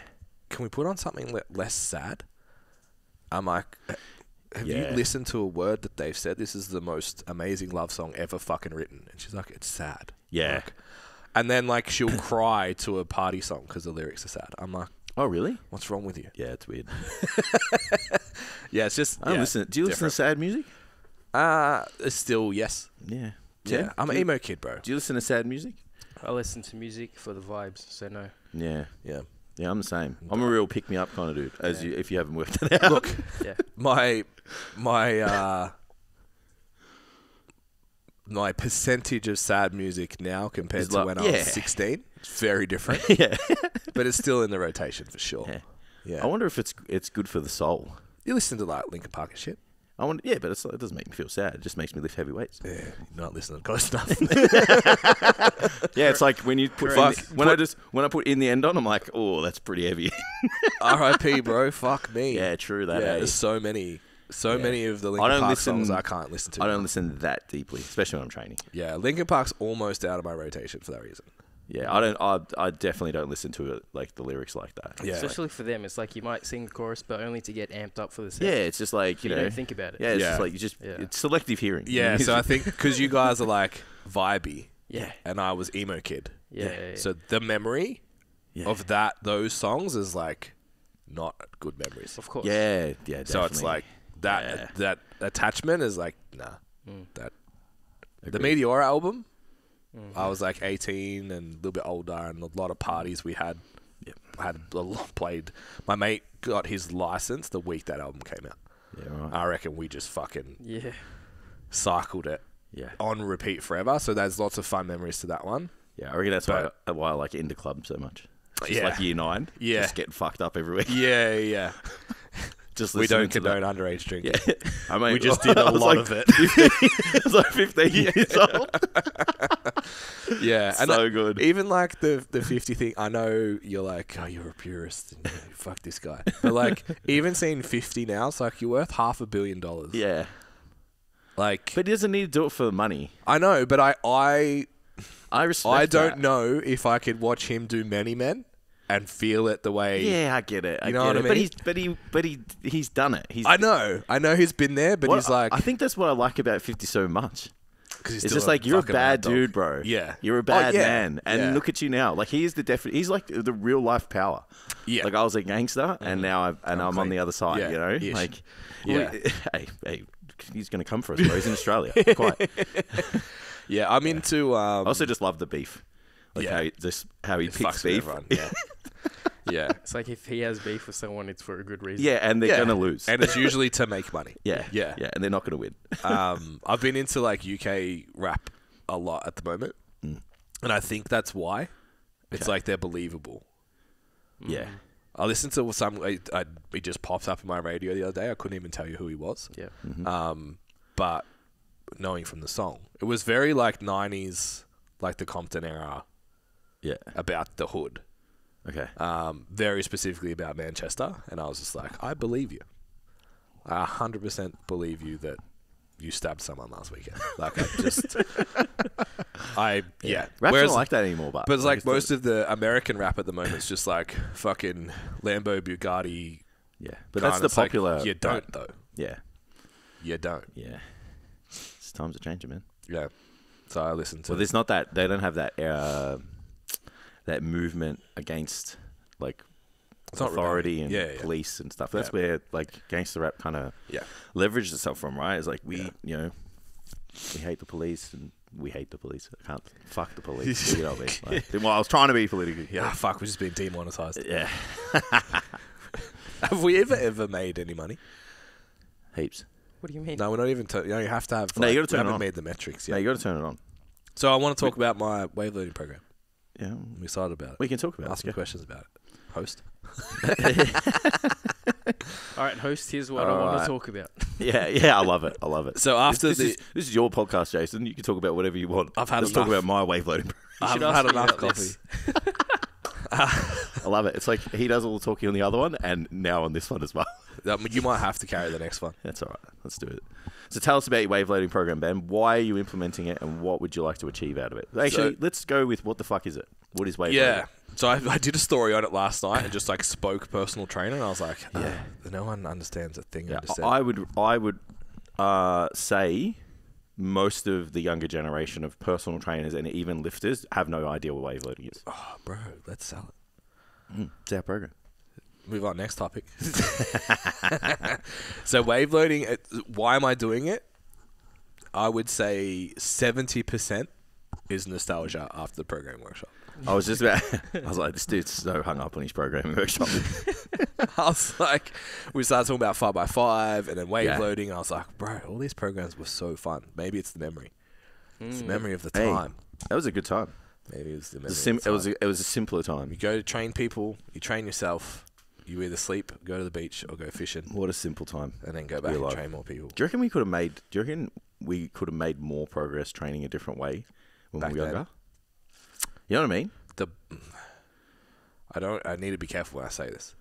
"Can we put on something less sad?" I'm like, "Have you Yeah. listened to a word that they've said? This is the most amazing love song ever fucking written." And she's like, "It's sad." Yeah. Like, and then like she'll cry to a party song because the lyrics are sad. I'm like, Oh, really? "What's wrong with you?" Yeah, it's weird. Yeah, it's just. I don't listen. Do you listen to sad music? It's still yes. Yeah. Yeah, Ted, I'm do an you- emo kid, bro. Do you listen to sad music? I listen to music for the vibes, so no. Yeah. Yeah. Yeah, I'm the same. I'm a real pick me up kind of dude. As you, if you haven't worked it out. Look, Yeah. my my percentage of sad music now compared It's to like- when I yeah. was 16, it's very different. yeah. But it's still in the rotation for sure. Yeah. Yeah. I wonder if it's good for the soul. You listen to like Linkin Park and shit. I wonder, yeah, but it doesn't make me feel sad. It just makes me lift heavy weights. Yeah, you're not listening close enough. Yeah, it's like when you put Correct. when I put in the end on, I'm like, oh, that's pretty heavy. R.I.P. bro, fuck me. Yeah, true that. Yeah, eh? there's so many Yeah. many of the I Linkin don't Park listen- songs I can't listen to. I don't listen that deeply, especially when I'm training. Yeah, Linkin Park's almost out of my rotation for that reason. Yeah, I definitely don't listen to it like the lyrics like that. Yeah. Especially for them, it's like you might sing the chorus, but only to get amped up for the set. Yeah, it's just like You you know. don't think about it. Yeah, it's Yeah. just like you just Yeah. it's selective hearing. Yeah, so I think because you guys are like vibey, Yeah. and I was emo kid. Yeah. yeah, yeah. So the memory yeah. of those songs is like not good memories. Of course. Yeah, yeah. Definitely. So it's like that Yeah. that attachment is like nah. Mm. That the Agreed. Meteora album. Mhm. I was like 18 and a little bit older, and a lot of parties we had. Yep. Had a lot played. My mate got his license the week that album came out. Yeah, right. I reckon we just fucking Yeah. cycled it Yeah, on repeat forever. So there's lots of fun memories to that one. yeah. I reckon that's why I like Indie Club so much. It's just Yeah. like year 9. Yeah. just getting fucked up every week. Yeah, yeah. Just We listening don't to that. condone underage drinking. Yeah, I mean, We just did a I was lot like of it. 15, I was like 15 years old. Yeah, and So good. even like the 50 thing, I know you're like, oh, you're a purist. And fuck this guy. But like, even seeing 50 now, it's like you're worth $500 million. Yeah, Like, but he doesn't need to do it for the money. I know, but I respect I don't that. know if I could watch him do Many Men and feel it the way. Yeah, I get it. You know what I But mean? he's done it. I know he's been there, but he's like, I think that's what I like about 50 so much. because he's It's still just like you're a fucking bad mad dog. dude, bro. Yeah. You're a Oh, bad yeah. man, and Yeah. look at you now. Like he is he's like the real life power. Yeah. Like I was a gangster, and now I'm on clean. the other side. Yeah. You know, Ish. like Yeah. hey, he's gonna come for us, bro. He's in Australia. Quite. Yeah, I'm into. I also just love the beef. Like Yeah. how he it picks fucks with beef. everyone. Yeah. Yeah. It's like if he has beef with someone, it's for a good reason. Yeah, and they're Yeah. gonna lose. And it's usually to make money. yeah, Yeah. yeah, and they're not gonna win. I've been into like UK rap a lot at the moment, and I think that's why. It's Okay. like they're believable. Yeah, I listened to some. He just popped up in my radio the other day. I couldn't even tell you who he was. Yeah. But knowing from the song, it was very like 90s, like the Compton era, yeah. about the hood. Okay. Very specifically about Manchester, and I was just like, I believe you. I 100% believe you that you stabbed someone last weekend. Like yeah. Rap's Whereas, not like that anymore, but but it's like it's most of the American rap at the moment is just like fucking Lambo, Bugatti. yeah, but kind. that's the It's like, popular. you don't though. Yeah, You don't. yeah. It's times are changing, man. Yeah. So I listened to. Well, there's not that. They don't have that that movement against like It's not authority and rebellion. Yeah, yeah. police and stuff. That's Yeah. where like gangster rap kind of leverages itself from, right? It's like we hate the police and we hate the police. I can't fuck the police. You know what I mean? Like, well, I was trying to be politically. Yeah. Fuck. We've just been demonetized. Yeah. Have we ever made any money? Heaps. What do you mean? No, we're not even. You have to have. No, you gotta turn it we haven't on. made the metrics Yeah, yet. you got to turn it on. So I want to talk about my wave loading program. Yeah, I'm excited about it. we can talk about Ask it. me questions about it. Host. All right, host. Here's what I want to talk about. Yeah, I love it. I love it. So after this is your podcast, Jason. You can talk about whatever you want. I've had Let's enough. talk about my wave loading. I should haven't ask had me enough about coffee. this. I love it. It's like he does all the talking on the other one, and now on this one as well. You might have to carry the next one. That's all right. Let's do it. So tell us about your wave loading program, Ben. Why are you implementing it, and what would you like to achieve out of it? Actually, let's go with what the fuck is it? What is wave loading? Yeah. So I did a story on it last night and just like spoke personal trainer, and I was like, no one understands a thing. Yeah, I just said. I would say most of the younger generation of personal trainers and even lifters have no idea what wave loading is. Oh, bro, let's sell it. It's our program. Move on, next topic. So wave loading, why am I doing it? I would say 70% is nostalgia after the programming workshop. I was just about. I was like, this dude's so hung up on his programming workshop. I was like, we started talking about 5x5 and then wave loading. And I was like, bro, all these programs were so fun. Maybe it's the memory. It's the memory of the time. That was a good time. Maybe it was the memory of the time. It was a simpler time. You go to train people, you train yourself, you either sleep, go to the beach, or go fishing. What a simple time. And then go back and train more people. Do you reckon we could have made more progress training a different way when we were younger? You know what I mean? I need to be careful when I say this.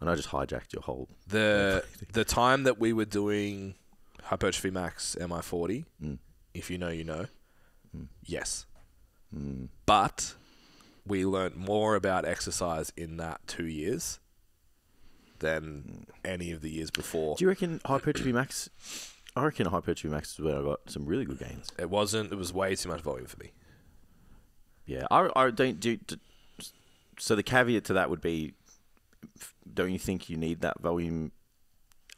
And I just hijacked your whole. The time that we were doing hypertrophy max MI40, if you know, you know. Yes. But we learnt more about exercise in that 2 years than any of the years before. Do you reckon hypertrophy max? I reckon hypertrophy max is where I got some really good gains. It wasn't. It was way too much volume for me. Yeah, I don't do. So the caveat to that would be, don't you think you need that volume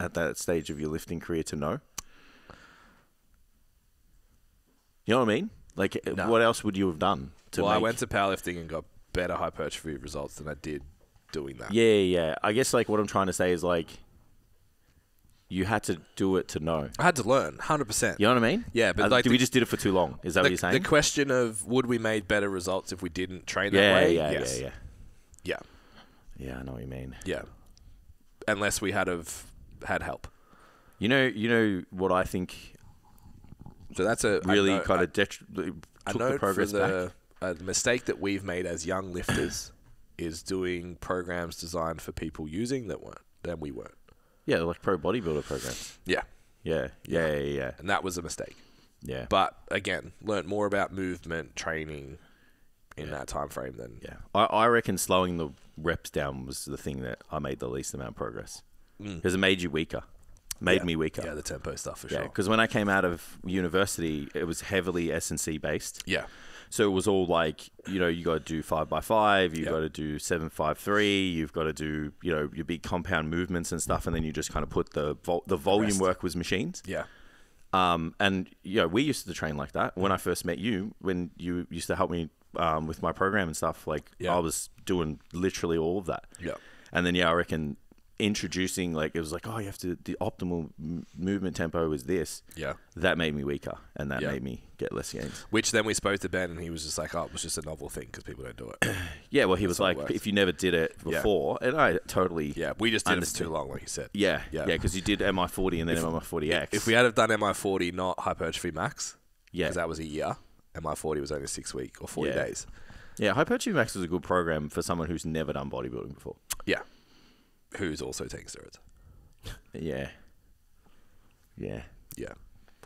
at that stage of your lifting career to know? You know what I mean? Like, No. What else would you have done? I went to powerlifting and got better hypertrophy results than I did doing that. Yeah. I guess like what I'm trying to say is like, you had to do it to know. I had to learn, 100%. You know what I mean? Yeah, but like we just did it for too long. Is that what you're saying? The question of would we made better results if we didn't train that way? Yes. Yeah. Yeah, I know what you mean. Yeah. Unless we had help. You know what I think. So that's a really kind of took the progress back. A mistake that we've made as young lifters is doing programs designed for people using that we weren't. Yeah, like pro bodybuilder programs. Yeah. Yeah. And that was a mistake. Yeah. But again, learnt more about movement training in that time frame than. Yeah. I reckon slowing the reps down was the thing that I made the least amount of progress because it made you weaker. Made me weaker. Yeah, the tempo stuff for sure. Because when I came out of university, it was heavily S&C based. Yeah. So it was all like, you got to do 5x5, you got to do 7-5-3, you've got to do, your big compound movements and stuff, and then you just kind of put the volume work was machines. Yeah. And we used to train like that. When I first met you, when you used to help me with my program and stuff, I was doing literally all of that. Yeah. And then I reckon introducing it was like, you have to, the optimal movement tempo is this. Yeah. That made me weaker, and that made me get less gains. Which then we spoke to Ben, and he was just like, it was just a novel thing because people don't do it. Yeah, well, he was like, if you never did it before, and I totally we just did it for too long, like you said. Yeah, because you did MI40 and then MI40X. If we had done MI40, not hypertrophy max, yeah, because that was a year, MI40 was only 6 weeks or 40 days. Yeah, hypertrophy max is a good program for someone who's never done bodybuilding before. Yeah. Who's also taking steroids. Yeah.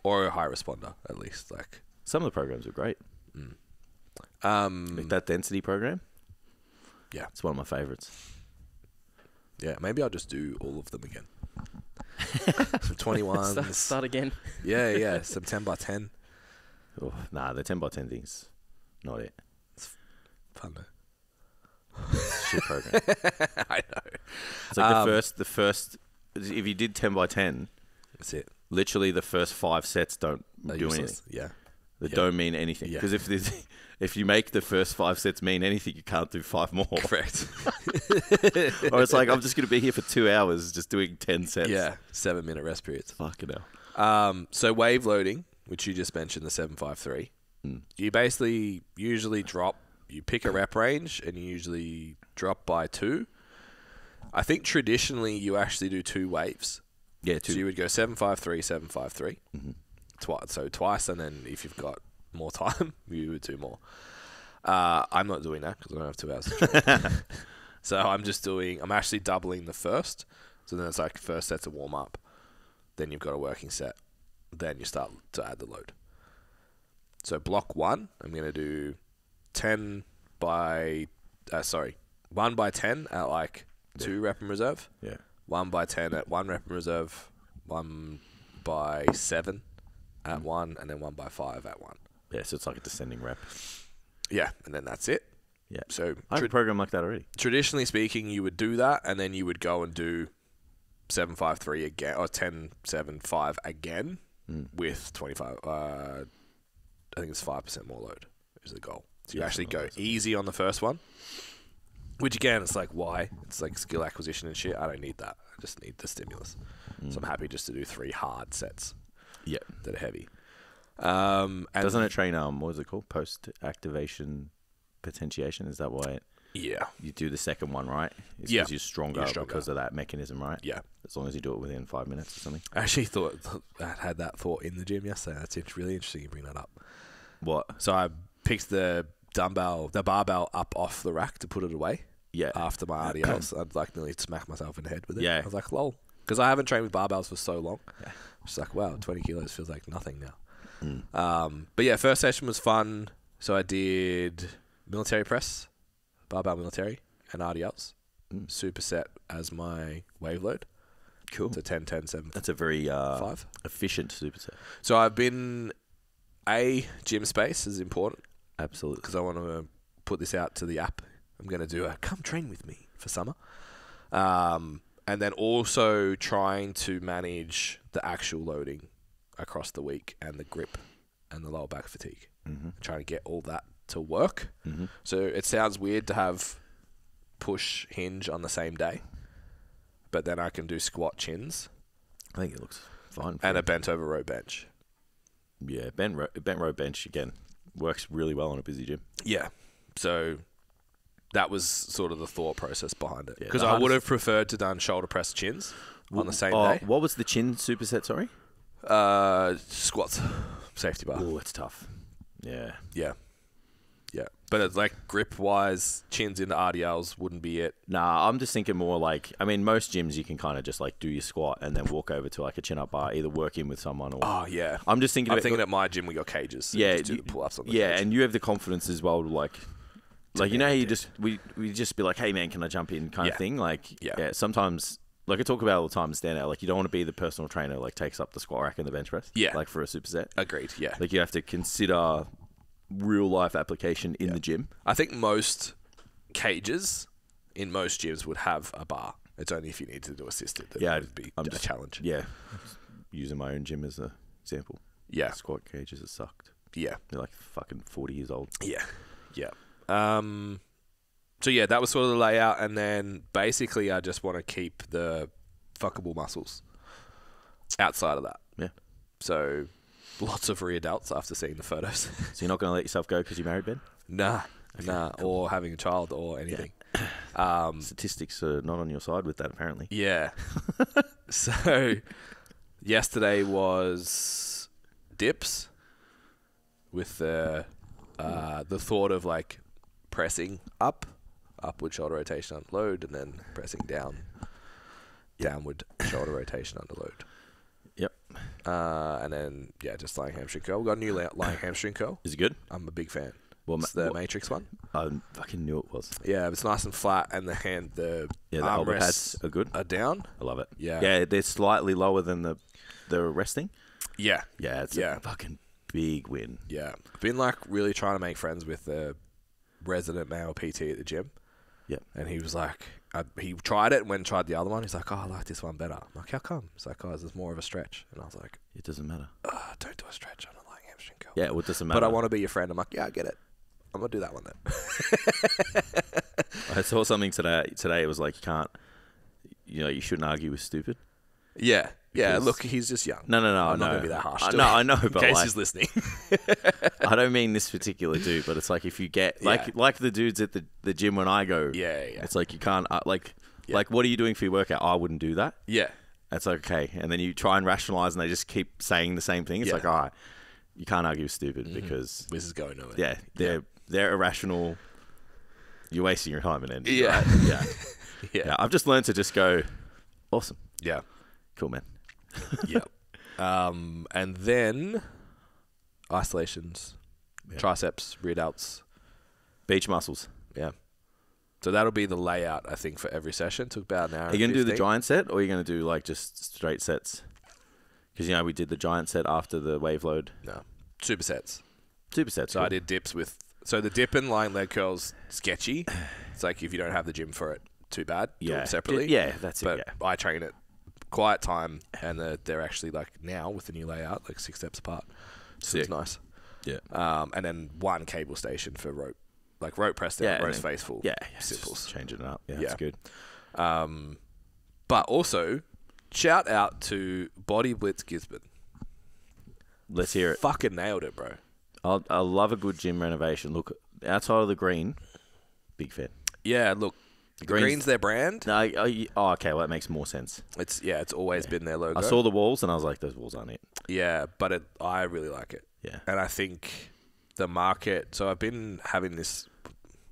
Or a high responder, at least. Some of the programs are great. Like that density program. Yeah. It's one of my favorites. Yeah, maybe I'll just do all of them again. Some 21s. Start again. Yeah. Some 10x10. Oh, nah, the 10x10 thing's not it. It's fun though. Shit program. I know. It's like the first. If you did 10x10, that's it. Literally, the first 5 sets don't do useless. anything. Yeah. that don't mean anything. Yeah. Because if you make the first 5 sets mean anything, you can't do 5 more. Correct. Or it's like, I'm just going to be here for 2 hours just doing 10 sets. Yeah, 7-minute rest periods. Fucking hell. So wave loading, which you just mentioned, the 753. You basically usually you pick a rep range and you usually drop by 2. I think traditionally you actually do 2 waves. Yeah, 2. So you would go 753, 753. Twice, and then if you've got more time, you would do more. I'm not doing that because I don't have 2 hours to train. So I'm actually doubling the first. So then it's like first set's a warm up. Then you've got a working set. Then you start to add the load. So block 1, I'm going to do 1 by 10 at like 2 rep and reserve. Yeah. 1 by 10 at 1 rep and reserve. 1 by 7 at 1, and then 1 by 5 at 1. Yeah, so it's like a descending rep. Yeah, and then that's it. Yeah. So I have a program like that already. traditionally speaking, you would do that, and then you would go and do 753 again, or 10-7-5 again with 25. I think it's 5% more load is the goal. So you actually go easy on the first one, which again, it's like, why? It's like skill acquisition and shit. I don't need that. I just need the stimulus. So I'm happy just to do 3 hard sets. Yeah. That are heavy. And doesn't it train, what is it called? Post-activation potentiation? Is that why you do the second one, right? It's because you're stronger because of that mechanism, right? Yeah. As long as you do it within 5 minutes or something. I actually I had that thought in the gym yesterday. That's really interesting you bring that up. What? So I picked the barbell up off the rack to put it away. Yeah. After my RDLs, I'd like nearly smack myself in the head with it. Yeah. I was like, lol. Because I haven't trained with barbells for so long. Yeah. Just like, wow, 20 kilos feels like nothing now. But yeah, first session was fun. So I did military press, barbell military, and RDLs. Superset as my wave load. Cool. So 10, 10, 7. That's a very 5. efficient superset. So I've been... gym space is important. Absolutely. Because I want to put this out to the app. I'm going to do a come train with me for summer. And then also trying to manage the actual loading across the week and the grip and the lower back fatigue. Trying to get all that to work. So it sounds weird to have push hinge on the same day, but then I can do squat chins. I think it looks fine. And a bent over row bench. Yeah, bent row bench, again, works really well on a busy gym. Yeah. So that was sort of the thought process behind it. Yeah, Because I would have preferred to done shoulder press chins on the same day. What was the chin superset, sorry? Squats. Safety bar. Oh, it's tough. Yeah. Yeah. Yeah. But it's like grip-wise, chins into RDLs wouldn't be it. Nah, I'm just thinking more like, I mean, most gyms you can kind of just like do your squat and then walk over to like a chin-up bar, either work in with someone or... Oh, yeah. I'm just thinking... I'm thinking at my gym we got cages. So yeah. just do the pull-ups on the yeah, cage. and you have the confidence as well to like you know how you just... We just be like, hey man, can I jump in kind of thing? Like, yeah, sometimes... Like I talk about all the time in stand out, like you don't want to be the personal trainer that like takes up the squat rack and the bench press. Yeah. Like for a superset. Agreed, yeah. Like you have to consider real life application in the gym. I think most cages in most gyms would have a bar. It's only if you need to do assisted that it would be a challenge. Yeah. Using my own gym as an example. Yeah. Squat cages are sucked. Yeah. They're like fucking 40 years old. Yeah. Yeah. So yeah, that was sort of the layout, and then basically I just want to keep the fuckable muscles outside of that. Yeah. So lots of rear delts after seeing the photos. So you're not going to let yourself go because you're married, Ben? Nah, cool. Or having a child or anything. Yeah. Statistics are not on your side with that, apparently. Yeah. So yesterday was dips with the thought of like pressing upward shoulder rotation under load, and then pressing downward shoulder rotation under load. Yep. And then, just lying hamstring curl. We've got a new lying hamstring curl. Is it good? I'm a big fan. Well, it's the Matrix one. I fucking knew it was. Yeah, it's nice and flat, and the elbow pads are good. Are down. I love it. Yeah. Yeah, they're slightly lower than the resting. Yeah. Yeah, it's a fucking big win. Yeah. I've been like really trying to make friends with the resident male PT at the gym. Yeah. And he was like, he tried it and went and tried the other one. He's like, oh, I like this one better. I'm like, how come? He's like, oh, there's more of a stretch. And I was like, it doesn't matter. Don't do a stretch on a lying hamstring curl. Yeah, well, it doesn't matter. But I want to be your friend. I'm like, yeah, I get it. I'm going to do that one then. I saw something today. It was like, you shouldn't argue with stupid. Yeah. Yeah, Because- look, he's just young. No. I'm not going to be that harsh to No, him, I know, but in case like, he's listening. I don't mean this particular dude, but it's like if you get like the dudes at the gym when I go. Yeah. It's like you can't like Yeah. what are you doing for your workout? I wouldn't do that. Yeah. It's like, okay, and then you try and rationalize, and they just keep saying the same thing. It's like, all right, you can't argue with stupid because This is going nowhere. yeah, they're irrational. You're wasting your time and energy. Yeah. Right? Yeah. Yeah. I've just learned to just go, awesome, Yeah. cool, man. Yeah. And then isolations, triceps, rear delts. Beach muscles. Yeah. So that'll be the layout, I think, for every session. Took about an hour. Are you going to do the giant set, or are you going to do like just straight sets? Because we did the giant set after the wave load. No. Supersets. Supersets. So I did dips with... So the dip and lying leg curls, sketchy. It's like if you don't have the gym for it, too bad. Do them separately. Yeah, that's But it. I train it quiet time, and they're actually like now with the new layout, like 6 steps apart. So it's nice. Yeah. And then one cable station for rope. Like rope press down, rope faithful. Yeah. Simples. Just changing it up. Yeah, that's good. But also, shout out to Body Blitz Gisborne. Let's hear it. Fucking nailed it, bro. I love a good gym renovation. Look, outside of the green, big fan. Yeah, look, the green's their brand. No, okay, well, that makes more sense. It's always been their logo. I saw the walls and I was like, those walls aren't it. Yeah, but I really like it. Yeah. And I think the market... So I've been having this...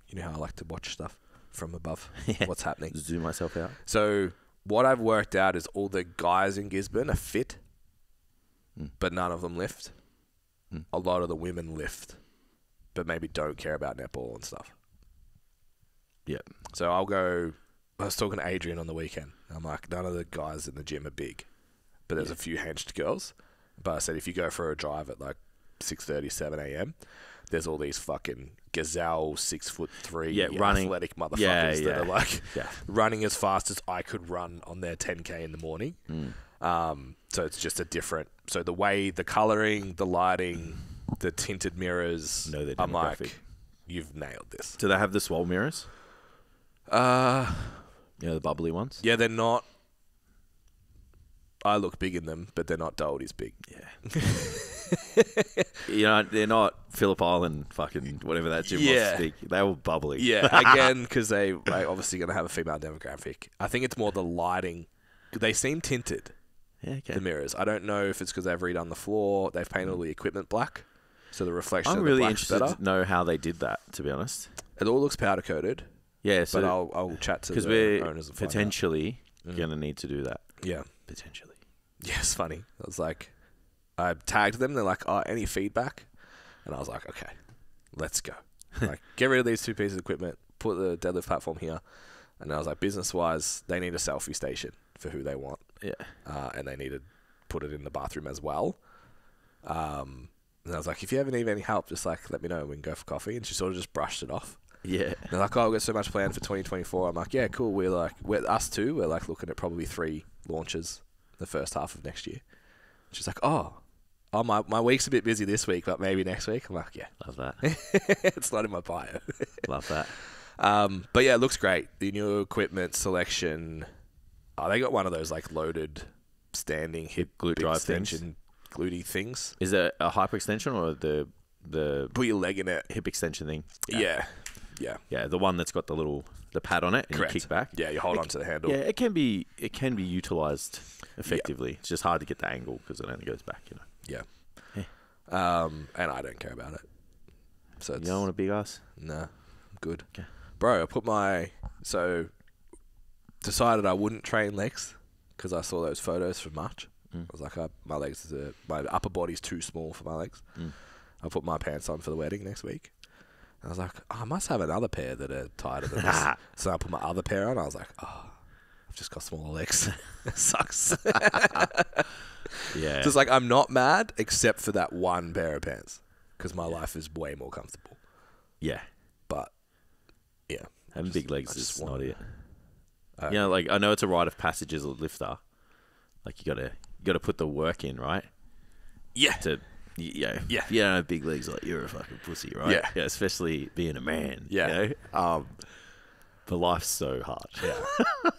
You know how I like to watch stuff from above? What's happening? Zoom myself out. So what I've worked out is all the guys in Gisborne are fit, but none of them lift. A lot of the women lift, but maybe don't care about netball and stuff. Yeah. So I was talking to Adrian on the weekend. I'm like, none of the guys in the gym are big, but there's a few hinged girls. But I said, if you go for a drive at like 6:30, 7 a.m., there's all these fucking gazelle 6'3" running athletic motherfuckers that are like Yeah. running as fast as I could run on their 10K in the morning. So it's just a different... So the way, the colouring, the lighting, the tinted mirrors, Know their I'm demographic. like, you've nailed this. Do they have the swole mirrors? Uh, The bubbly ones? yeah, they're not... I look big in them, but they're not Doherty's big. Yeah. They're not Phillip Island fucking whatever that gym was to speak. They were bubbly. Yeah, again, because they're obviously going to have a female demographic. I think it's more the lighting. They seem tinted, Yeah, okay. the mirrors. I don't know if it's because they've redone the floor. They've painted all the equipment black, so the reflection I'm of really the black's interested better. to know how they did that, to be honest. It all looks powder-coated, Yeah, so... but I'll chat to Because the we're owners and find out. potentially going to need to do that. Yeah. Potentially. Yeah, it's funny. I was like... I tagged them. They're like, oh, any feedback? And I was like, okay, let's go. Like, get rid of these 2 pieces of equipment, put the deadlift platform here. And I was like, business-wise, they need a selfie station for who they want. Yeah. And they need to put it in the bathroom as well. And I was like, if you ever need any help, just like let me know. We can go for coffee. And she sort of just brushed it off. Yeah. And they're like, oh, we've got so much planned for 2024. I'm like, yeah, cool. We're us too. We're like looking at probably 3 launches the first half of next year. She's like, oh, my week's a bit busy this week, but maybe next week. I'm like, yeah. Love that. It's not in my bio. Love that. But yeah, it looks great. The new equipment selection. Oh, they got one of those like loaded standing hip glute drive extension glutey things. Is it a hyperextension or the Put your leg in it. hip extension thing? Yeah. Yeah, the one that's got the pad on it and Correct. you kick back. Yeah, you hold on to the handle. Yeah, it can be utilized effectively. It's just hard to get the angle because it only goes back, Yeah. Yeah. And I don't care about it. So You don't want a big ass? Nah, I'm good. Okay. Bro, I put decided I wouldn't train legs because I saw those photos from March. I was like, my upper body's too small for my legs. I put my pants on for the wedding next week. And I was like, oh, I must have another pair that are tighter than this. So I put my other pair on. I was like, oh, I've just got smaller legs. It sucks. Yeah. Just like, I'm not mad except for that one pair of pants because my life is way more comfortable. Yeah. But, yeah. Having big legs I just is not want- it. Like I know it's a rite of passage as a lifter. Like you gotta put the work in, right? Yeah. To Yeah. Yeah. You don't have big legs, like, you're a fucking pussy, right? Yeah. Especially being a man. Yeah. You know? But life's so hard. Yeah.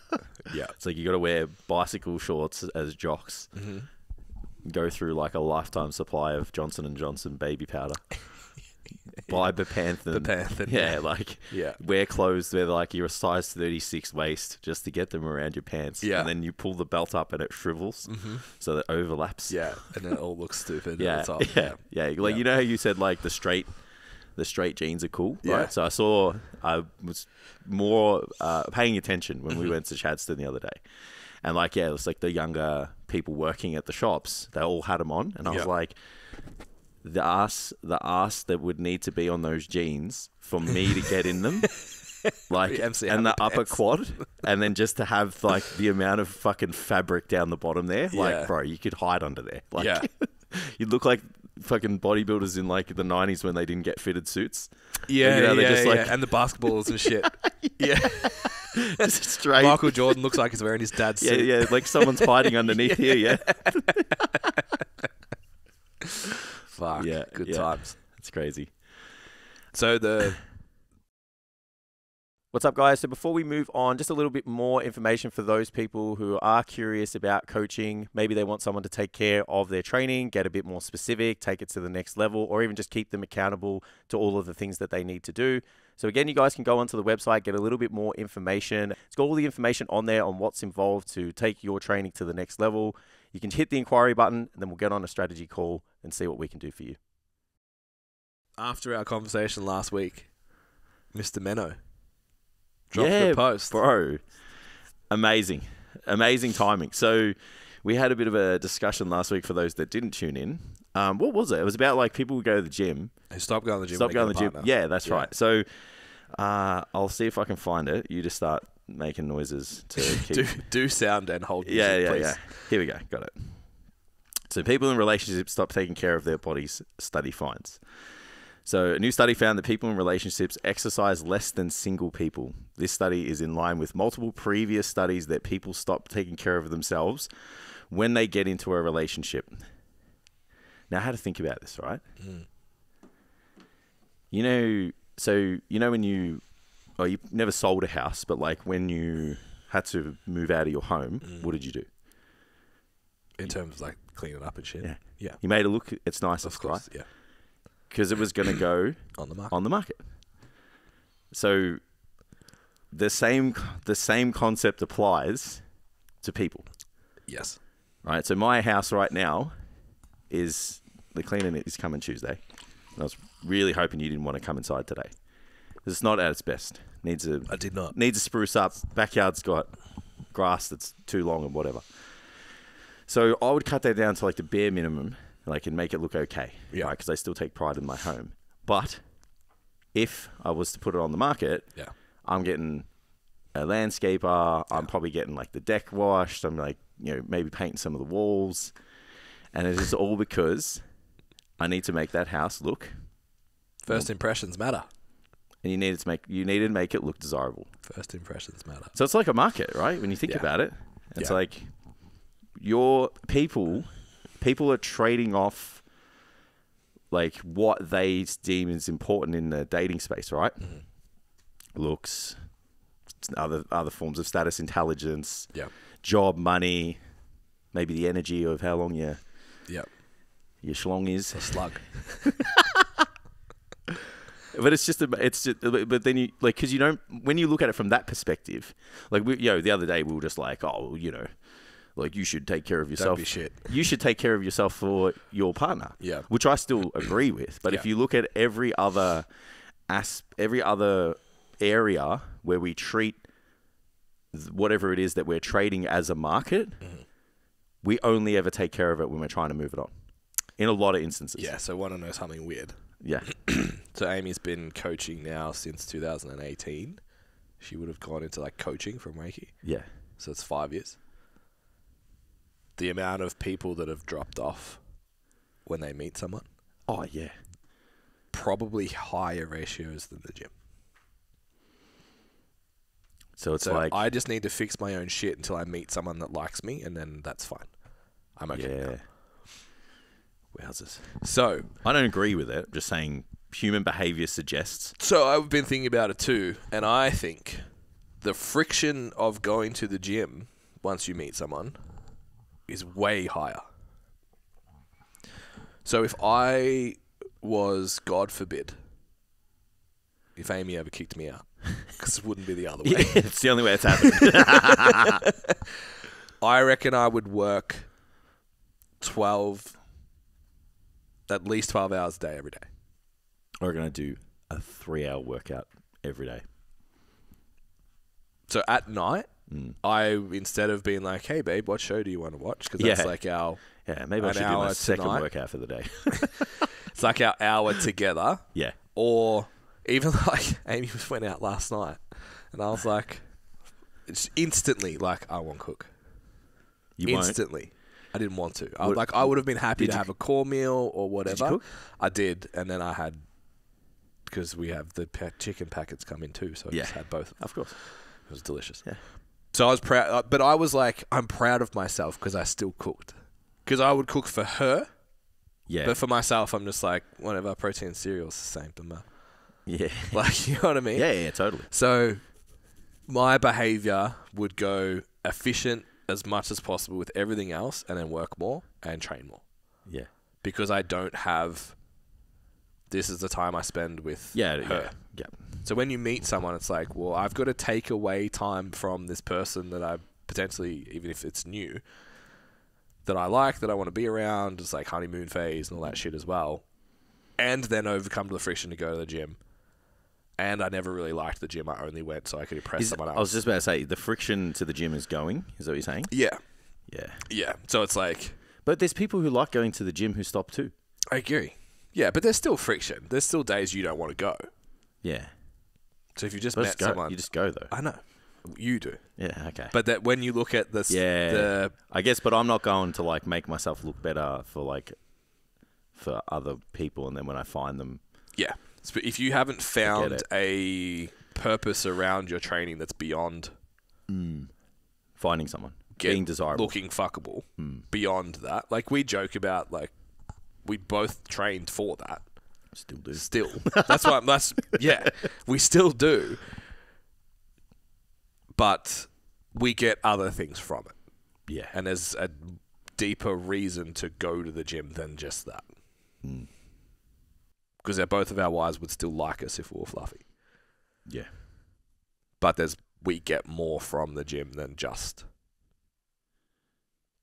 Yeah. It's like you got to wear bicycle shorts as jocks. Mm-hmm. Go through like a lifetime supply of Johnson & Johnson baby powder. Buy Bepanthen. Yeah, like wear clothes where like you're a size 36 waist just to get them around your pants. Yeah. And then you pull the belt up and it shrivels so that it overlaps. Yeah. And then it all looks stupid Yeah. at the top. Yeah. Like, you know how you said like the straight jeans are cool, right? So I was more paying attention when we went to Chadstone the other day. And like, yeah, it was like the younger people working at the shops, they all had them on. And I was like, the ass that would need to be on those jeans for me to get in them, like, and the upper quad, and then just to have like the amount of fucking fabric down the bottom there, like, bro, you could hide under there. Like, you'd look like fucking bodybuilders in like the 90s when they didn't get fitted suits. Yeah, you know, they're just like, and the basketballs and shit. Yeah. Just straight. Michael Jordan looks like he's wearing his dad's suit. Yeah, like someone's hiding underneath here, yeah. Fuck, good times. It's crazy. So What's up, guys? So before we move on, just a little bit more information for those people who are curious about coaching. Maybe they want someone to take care of their training, get a bit more specific, take it to the next level, or even just keep them accountable to all of the things that they need to do. So again, you guys can go onto the website, get a little bit more information. It's got all the information on there on what's involved to take your training to the next level. You can hit the inquiry button, and then we'll get on a strategy call and see what we can do for you. after our conversation last week, Mr. Menno dropped the post. Bro. Amazing timing. So we had a bit of a discussion last week for those that didn't tune in. What was it? It was about like people who go to the gym. They stop going to the gym. Stop going to the gym. Yeah, that's right. So I'll see if I can find it. You just start making noises to keep... do sound and hold music, please. Yeah. Here we go. Got it. So people in relationships stop taking care of their bodies, study finds. So a new study found that people in relationships exercise less than single people. This study is in line with multiple previous studies that people stop taking care of themselves when they get into a relationship. Now, how to think about this, right? Mm. When you never sold a house, but like when you had to move out of your home, what did you do? In terms of like cleaning up and shit. Yeah. You made it look its nicest, of course, right? Yeah. Because it was going to go on the market. So the same concept applies to people. Yes. Right. So my house right now is the cleaning is coming Tuesday. And I was really hoping you didn't want to come inside today. It's not at its best. I did not. Needs a spruce up. Backyard's got grass that's too long and whatever. So I would cut that down to like the bare minimum, like, and make it look okay. Yeah. Right? Because I still take pride in my home. But if I was to put it on the market, I'm getting a landscaper. I'm probably getting like the deck washed. I'm like, maybe painting some of the walls. And it is all because I need to make that house look. First impressions matter. And you needed to make it look desirable. First impressions matter. So it's like a market, right? When you think about it, it's like your people are trading off like what they deem is important in the dating space, right? Mm-hmm. Looks, other forms of status, intelligence, job, money, maybe the energy of how long your schlong is. A slug. But but then you like, because you don't, when you look at it from that perspective, like the other day we were just like, like you should take care of yourself. Don't be shit. You should take care of yourself for your partner. Yeah. Which I still agree with. But if you look at every other area where we treat whatever it is that we're trading as a market, we only ever take care of it when we're trying to move it on. In a lot of instances. Yeah. So want to know something weird? Yeah. So Amy's been coaching now since 2018. She would have gone into like coaching from Reiki. Yeah. So it's 5 years. The amount of people that have dropped off when they meet someone. Oh, yeah. Probably higher ratios than the gym. So it's like... I just need to fix my own shit until I meet someone that likes me, and then that's fine. I'm okay now. Wowzers. So I don't agree with it. I'm just saying human behavior suggests. So I've been thinking about it too, and I think the friction of going to the gym once you meet someone is way higher. So if I was, God forbid, if Amy ever kicked me out, because it wouldn't be the other way. Yeah, it's the only way it's happened. I reckon I would work at least 12 hours a day every day. We're going to do a 3-hour workout every day. So at night, instead of being like, hey, babe, what show do you want to watch? Because that's like our... Yeah, maybe I should do my second workout for the day. It's like our hour together. Yeah. Or even like Amy went out last night and I was like, it's instantly like, I won't cook. You instantly. Won't? I didn't want to. I would have been happy to have a core meal or whatever. Did you cook? I did. And then I had, because we have the chicken packets come in too. So I just had both. Of course. It was delicious. Yeah. So I was proud, but I was like, I'm proud of myself because I still cooked. Because I would cook for her. Yeah. But for myself, I'm just like, whatever, protein and cereal's the same. But yeah. like, you know what I mean? Yeah, totally. So my behavior would go efficient as much as possible with everything else and then work more and train more. Yeah. Because I don't have, this is the time I spend with her. Yeah. So when you meet someone, it's like, well, I've got to take away time from this person that I potentially, even if it's new, that I like, that I want to be around, just like honeymoon phase and all that shit as well. And then overcome the friction to go to the gym. And I never really liked the gym. I only went so I could impress someone else. I was just about to say, the friction to the gym is going. Is that what you're saying? Yeah. Yeah. Yeah. So it's like... But there's people who like going to the gym who stop too. I agree. Yeah, but there's still friction. There's still days you don't want to go. Yeah. So if you just met someone... You just go though. I know. You do. Yeah, okay. But that when you look at this... Yeah. I guess, but I'm not going to like make myself look better for other people, and then when I find them... Yeah. So if you haven't found a purpose around your training that's beyond... Finding someone. Being desirable. Looking fuckable. Beyond that. Like, we joke about, like, we both trained for that. Still do. Still. Yeah. We still do. But we get other things from it. Yeah. And there's a deeper reason to go to the gym than just that. Because both of our wives would still like us if we were fluffy. Yeah. But we get more from the gym than just...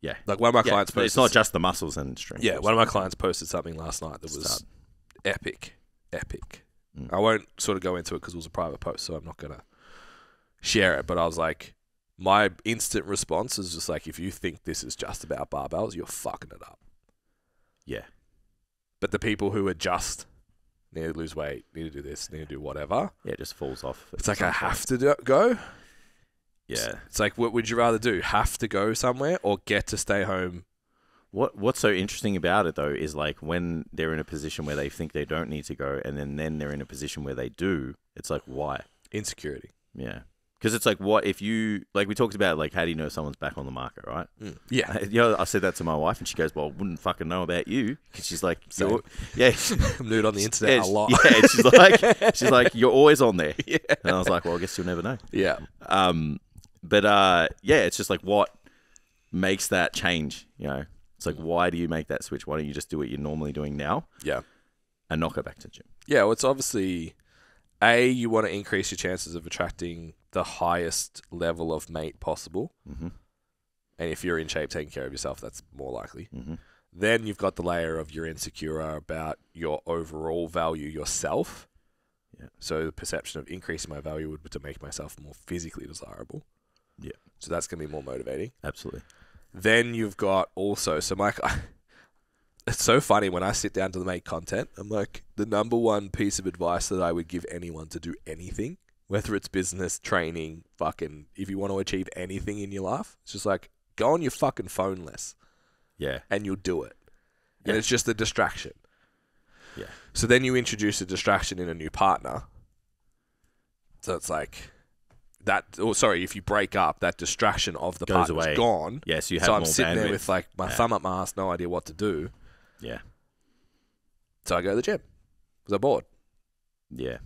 Yeah. Like one of my clients posted... It's not just the muscles and strength. Yeah, one of my clients posted something last night that was epic. I won't sort of go into it because it was a private post, so I'm not going to share it. But I was like, my instant response is just like, if you think this is just about barbells, you're fucking it up. Yeah. But the people who are just... need to lose weight, need to do this, need to do whatever. Yeah, it just falls off. It's like I have to go. Yeah. It's like, what would you rather do? Have to go somewhere or get to stay home? What's so interesting about it, though, is like when they're in a position where they think they don't need to go, and then they're in a position where they do, it's like, why? Insecurity. Yeah. Because it's like, what if you, like we talked about, like, how do you know someone's back on the market, right? Yeah. I said that to my wife, and she goes, well, I wouldn't fucking know about you. Because she's like, I'm nude on the internet a lot. Yeah, she's like, you're always on there. Yeah. And I was like, well, I guess you'll never know. Yeah. It's just like, what makes that change, you know? It's like, why do you make that switch? Why don't you just do what you're normally doing now? Yeah. And not go back to the gym? Yeah, well, it's obviously, you want to increase your chances of attracting the highest level of mate possible. Mm-hmm. And if you're in shape, taking care of yourself, that's more likely. Mm-hmm. Then you've got the layer of you're insecure about your overall value yourself. Yeah. So the perception of increasing my value would be to make myself more physically desirable. Yeah. So that's going to be more motivating. Absolutely. Then you've got also, so Mike, it's so funny when I sit down to make content, I'm like, the number one piece of advice that I would give anyone to do anything, whether it's business, training, fucking, if you want to achieve anything in your life, it's just like, go on your fucking phone less. Yeah. And you'll do it. Yeah. And it's just a distraction. Yeah. So then you introduce a distraction in a new partner. So it's like... if you break up, that distraction of the partner's gone. Yeah, so you have so more I'm sitting bandwidth. there with like my thumb up my ass, no idea what to do. Yeah. So I go to the gym because I'm bored. Yeah.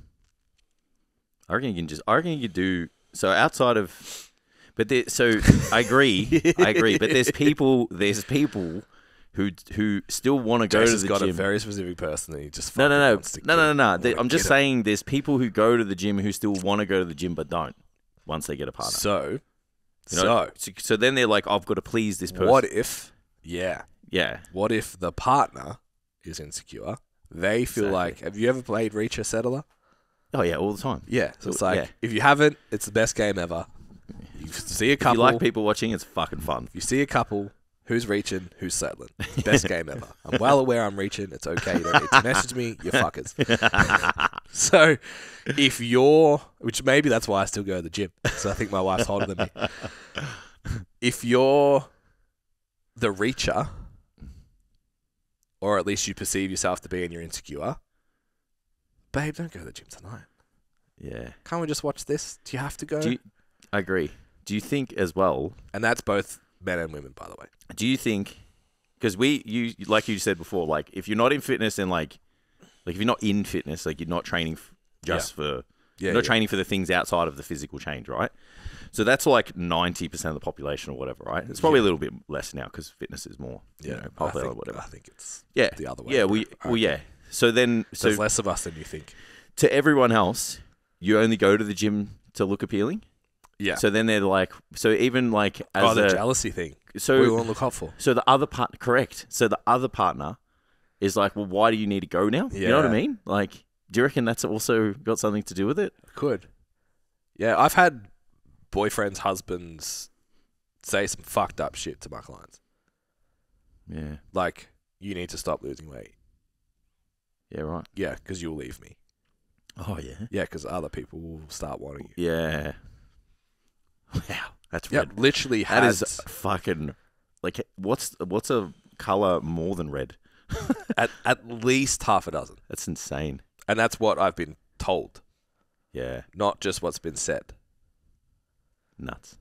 I reckon you could do so outside of, but so I agree, but there's people who still want to go to the got gym. A very specific person that he just No. no. I'm just saying there's people who go to the gym who still want to go to the gym but don't once they get a partner. So then they're like, I've got to please this person. What if? Yeah. Yeah. What if the partner is insecure? They feel like. Have you ever played Reacher Settler? Oh yeah, all the time. Yeah. So it's like if you haven't, it's the best game ever. You see a couple. If you like people watching, it's fucking fun. You see a couple. Who's reaching? Who's settling? Best game ever. I'm well aware I'm reaching. It's okay. You don't need to message me, you fuckers. So, if you're, which maybe that's why I still go to the gym. So I think my wife's older than me. If you're the reacher, or at least you perceive yourself to be and you're insecure, babe, don't go to the gym tonight. Yeah. Can't we just watch this? Do you have to go? I agree. Do you think as well? And that's both men and women, by the way. Do you think, because you like you said before, like if you're not in fitness and like if you're not in fitness, like you're not training you're not training for the things outside of the physical change, right? So that's like 90% of the population or whatever, right? It's probably a little bit less now because fitness is more popular or whatever. I think it's the other way. Yeah, So there's less of us than you think. To everyone else, you only go to the gym to look appealing. Yeah. So then they're like, so even like as the jealousy thing. So we won't look hot for. So the other part, correct. So the other partner is like, well, why do you need to go now? Yeah. You know what I mean? Like, do you reckon that's also got something to do with it? Could. Yeah, I've had boyfriends, husbands say some fucked up shit to my clients. Yeah. Like, you need to stop losing weight. Yeah, right. Yeah, because you'll leave me. Oh, yeah? Yeah, because other people will start wanting you. Yeah. Wow. That's red. Literally that is fucking, like, what's a colour more than red? at least half a dozen. That's insane. And that's what I've been told. Yeah. Not just what's been said. Nuts.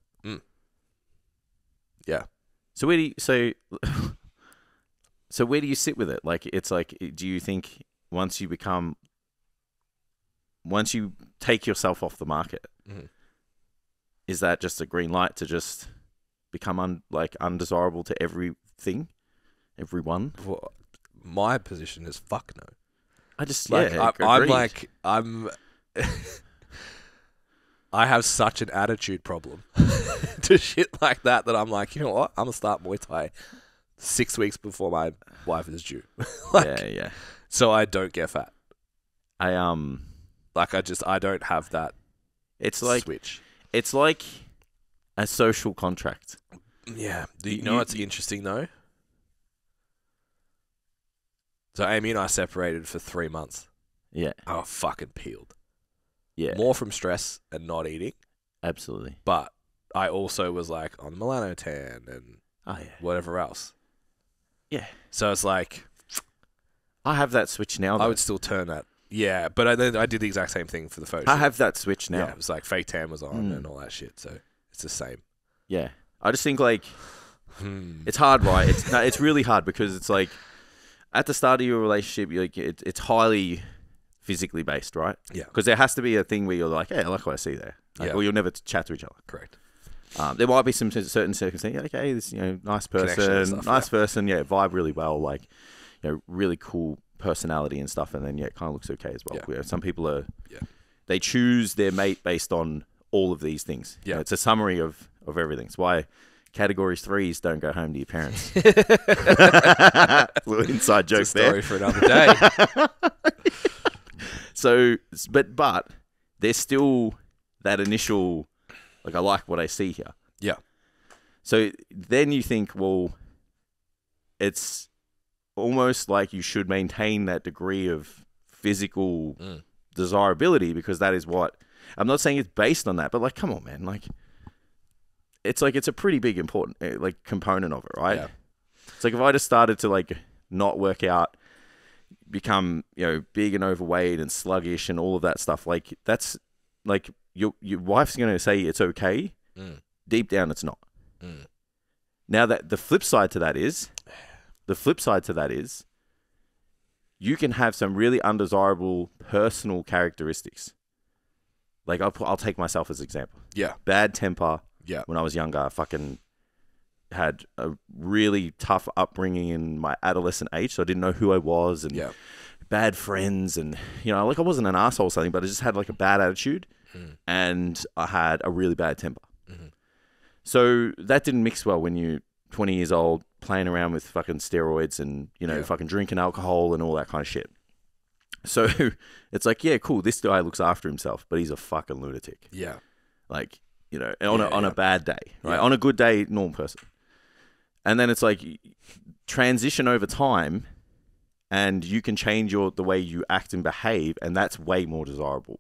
Yeah. So where do you sit with it? Like, it's like, do you think once you take yourself off the market, is that just a green light to just become undesirable to everything, everyone? Well, my position is fuck no. I have such an attitude problem to shit like that I'm like, you know what? I'm gonna start Muay Thai 6 weeks before my wife is due. Yeah. So I don't get fat. I don't have that. It's like switch. It's like a social contract. Yeah. You know what's interesting though? So Amy and I separated for 3 months. Yeah. I was fucking peeled. Yeah. More from stress and not eating. Absolutely. But I also was like on Milano tan and whatever else. Yeah. So it's like, I have that switch now. I would still turn that. Yeah, but then I did the exact same thing for the photo. I have that switch now. Yeah, it was like fake tan was on and all that shit. So it's the same. Yeah. I just think like it's hard, right? It's really hard because it's like at the start of your relationship, it's highly physically based, right? Yeah. Because there has to be a thing where you're like, hey, I like what I see there. Or you'll never chat to each other. Correct. There might be some certain circumstances. Okay, this nice person, vibe really well. Like, really cool personality and stuff, and then it kind of looks okay as well. Yeah. Some people are, they choose their mate based on all of these things. Yeah, it's a summary of everything. It's why categories 3s don't go home to your parents. Little inside joke there. Story for another day. So, but there's still that initial, like, I like what I see here. Yeah. So then you think, well, it's almost like you should maintain that degree of physical desirability because that is what, I'm not saying it's based on that, but like, come on, man. Like, it's a pretty big important, like, component of it, right? Yeah. It's like if I just started to like not work out, become, big and overweight and sluggish and all of that stuff, like that's like your wife's going to say it's okay. Deep down, it's not. Now that the flip side to that is you can have some really undesirable personal characteristics. Like, I'll take myself as an example. Yeah. Bad temper. Yeah. When I was younger, I fucking had a really tough upbringing in my adolescent age, so I didn't know who I was, and bad friends, and, you know, like, I wasn't an asshole or something, but I just had, like, a bad attitude, and I had a really bad temper. So that didn't mix well when you're 20 years old, playing around with fucking steroids and, you know, fucking drinking alcohol and all that kind of shit. So it's like, yeah, cool, this guy looks after himself, but he's a fucking lunatic. Yeah. Like, you know, on a bad day, right? On a good day, normal person. And then it's like, transition over time, and you can change the way you act and behave, and that's way more desirable.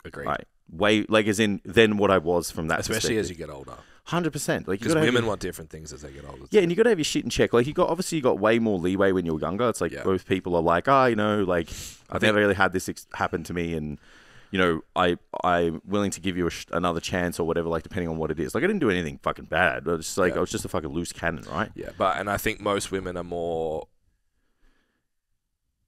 Agreed. Right? Way, like, as in, than what I was from that Especially as you get older. 100%. Like, because women want different things as they get older. Yeah, and you got to have your shit in check. Like, you got way more leeway when you were younger. It's like both people are like, you know, like, I've never really had this happen to me, and, you know, I'm willing to give you another chance or whatever, like, depending on what it is. Like, I didn't do anything fucking bad. But it's just like, I was just a fucking loose cannon, right? Yeah, and I think most women are more,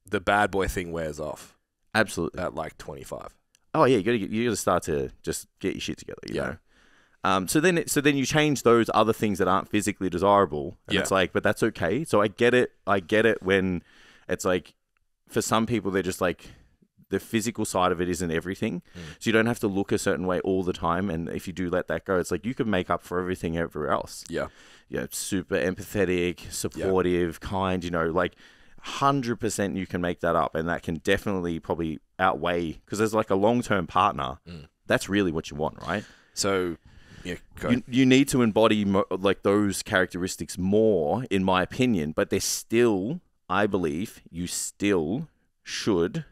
the bad boy thing wears off. Absolutely. At like 25. Oh yeah, you got to start to just get your shit together, you know. So then you change those other things that aren't physically desirable, and it's like, but that's okay. So I get it when it's like, for some people, they're just like, the physical side of it isn't everything. So you don't have to look a certain way all the time. And if you do let that go, it's like, you can make up for everything everywhere else. Yeah. You know, super empathetic, supportive, kind, you know, like 100% you can make that up. And that can definitely probably outweigh, because there's like a long-term partner. That's really what you want, right? So you need to embody like those characteristics more, in my opinion, but they're still, I believe, you still should,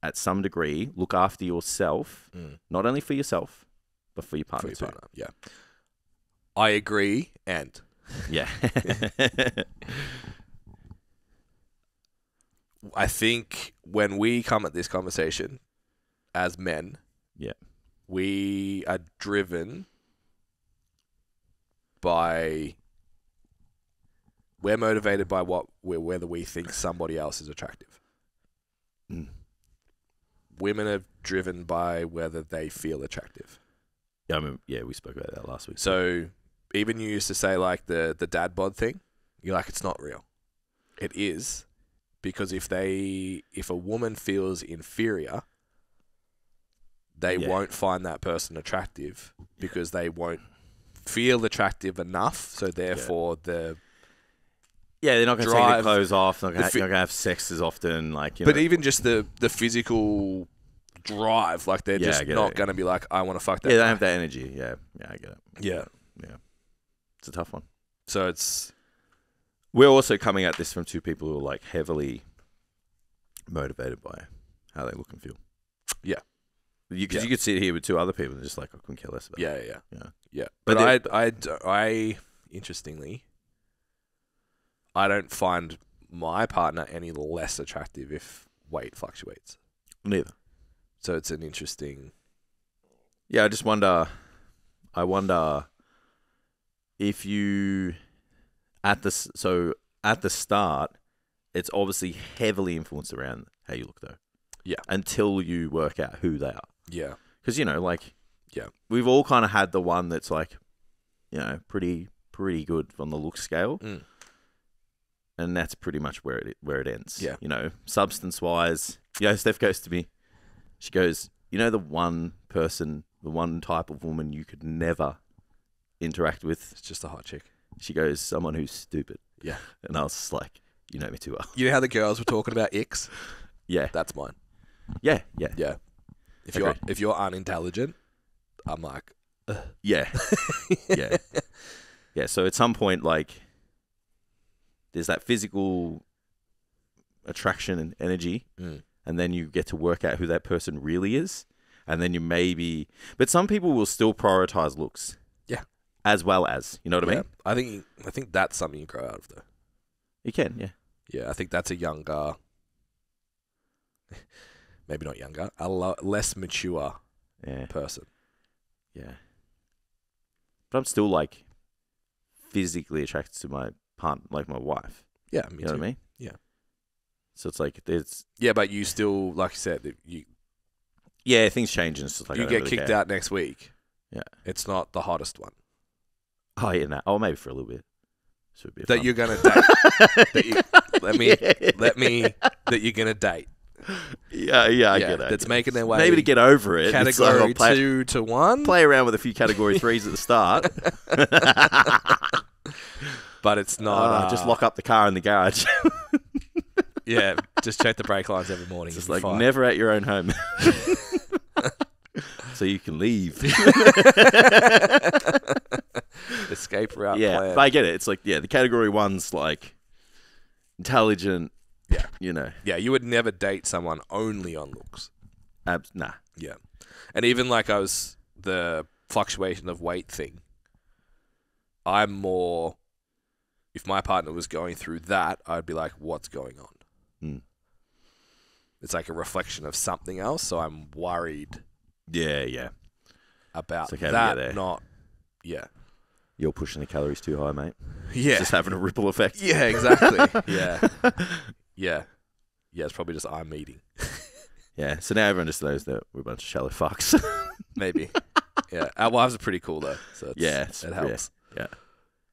at some degree, look after yourself, not only for yourself, but for your partner too. Yeah. I agree, and... Yeah. I think when we come at this conversation as men, we are driven by... We're motivated by whether we think somebody else is attractive. Women are driven by whether they feel attractive. Yeah, I mean, we spoke about that last week. So even you used to say like the dad bod thing, you're like, it's not real. It is, because if a woman feels inferior, they won't find that person attractive because they won't feel attractive enough. So therefore they're not going to take their clothes off. They're not going to have sex as often. Like, you know. Even just the physical drive, like they're just not going to be like, I want to fuck that. Yeah, they don't have that energy. Yeah, I get it. Yeah. It's a tough one. So we're also coming at this from two people who are like heavily motivated by how they look and feel. Yeah. Because you could sit here with two other people and just like, I couldn't care less about it. Yeah. But I interestingly, I don't find my partner any less attractive if weight fluctuates. Neither. So it's an interesting... Yeah, I wonder if you... At the start, it's obviously heavily influenced around how you look, though. Yeah. Until you work out who they are. Yeah. Because, you know, like... Yeah. We've all kind of had the one that's like, you know, pretty good on the look scale. And that's pretty much where it ends. Yeah. You know, substance-wise... You know, Steph goes to me... She goes, you know, the one person, the one type of woman you could never interact with? It's just a hot chick. She goes, someone who's stupid. Yeah. And I was just like, you know me too well. You know how the girls were talking about icks? Yeah. That's mine. Yeah. If you're unintelligent, I'm like... Ugh. Yeah. Yeah. Yeah, so at some point, like, there's that physical attraction and energy. And then you get to work out who that person really is. And then you maybe... But some people will still prioritize looks. Yeah. As well as. You know what I mean? I think that's something you grow out of, though. You can, yeah. Yeah, I think that's a younger... Maybe not younger. A less mature person. Yeah. But I'm still, like, physically attracted to my partner, like my wife. Yeah, me too. You know what I mean? Yeah. So it's like there's Yeah, but you still, like you said, you things change and it's just like I you don't get really kicked care. out next week. Yeah. It's not the hottest one. Oh yeah, no. Maybe for a little bit. So it'd be That fun. you're gonna date. That you're gonna date. Yeah, I get it. That's making their way. Maybe to get over it. Category it's like, 2 to 1. play around with a few category 3s at the start. But it's not. Just lock up the car in the garage. Yeah, just check the brake lines every morning. Just you'll be like fine. never at your own home. So you can leave. Escape route Yeah, plan. but I get it. It's like, the category 1's like intelligent. Yeah. You know. Yeah, you would never date someone only on looks. Nah. Yeah. And even like the fluctuation of weight thing, I'm more, if my partner was going through that, I'd be like, what's going on? Mm. It's like a reflection of something else, so I'm worried Yeah. about It's like how to get there. that, not, yeah. You're pushing the calories too high, mate. Yeah. Just having a ripple effect. Yeah, exactly. Yeah. Yeah. Yeah, it's probably just I'm eating. Yeah. So now everyone just knows that we're a bunch of shallow fucks. Maybe. Yeah. Our wives are pretty cool, though, so it helps.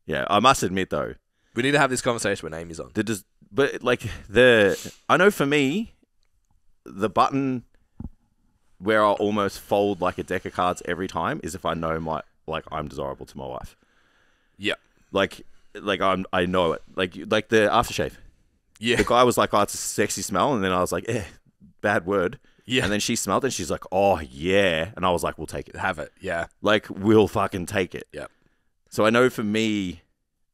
Yeah. I must admit though, We need to have this conversation when Amy's on. I know for me, the button where I'll almost fold like a deck of cards every time is if I know I'm desirable to my wife. Yeah. Like I know it. Like the aftershave. Yeah. The guy was like, "Oh, it's a sexy smell," and then I was like, bad word. Yeah. And then she smelled it and she's like, "Oh yeah," and I was like, "We'll take it. Have it. Yeah. Like we'll fucking take it." Yeah. So I know for me,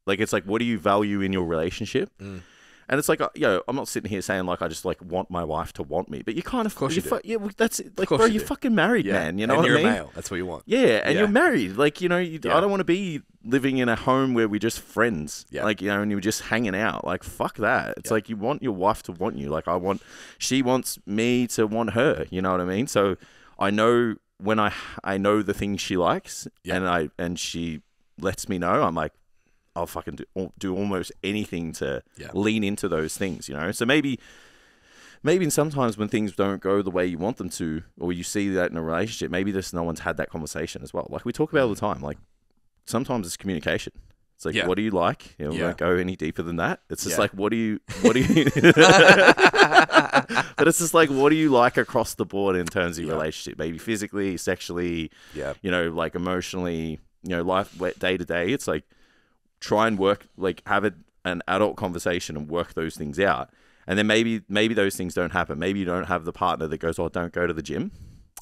like it's like, what do you value in your relationship? Mm. And it's like, I'm not sitting here saying like I just like want my wife to want me, but you kind of, course you do. Yeah, well, that's it. Like, course bro, you you're do. fucking married, Yeah. man. You know and what you're I mean? a male. That's what you want. Yeah, and Yeah. you're married. Like, Yeah. I don't want to be living in a home where we're just friends. Yeah. Like, and you're just hanging out. Like, fuck that. It's like you want your wife to want you. Like, she wants me to want her. You know what I mean? So I know when I know the things she likes, and she lets me know. I'm like, I'll fucking do almost anything to lean into those things, you know? So maybe sometimes when things don't go the way you want them to, or you see that in a relationship, maybe no one's had that conversation as well. Like we talk about all the time, like sometimes it's communication. It's like, what do you like? We won't go any deeper than that. It's just like, what do you, but it's just like, what do you like across the board in terms of your relationship? Maybe physically, sexually, like emotionally, life day to day. It's like, try and work, like have an adult conversation and work those things out. And then maybe those things don't happen. Maybe you don't have the partner that goes, "Oh, don't go to the gym."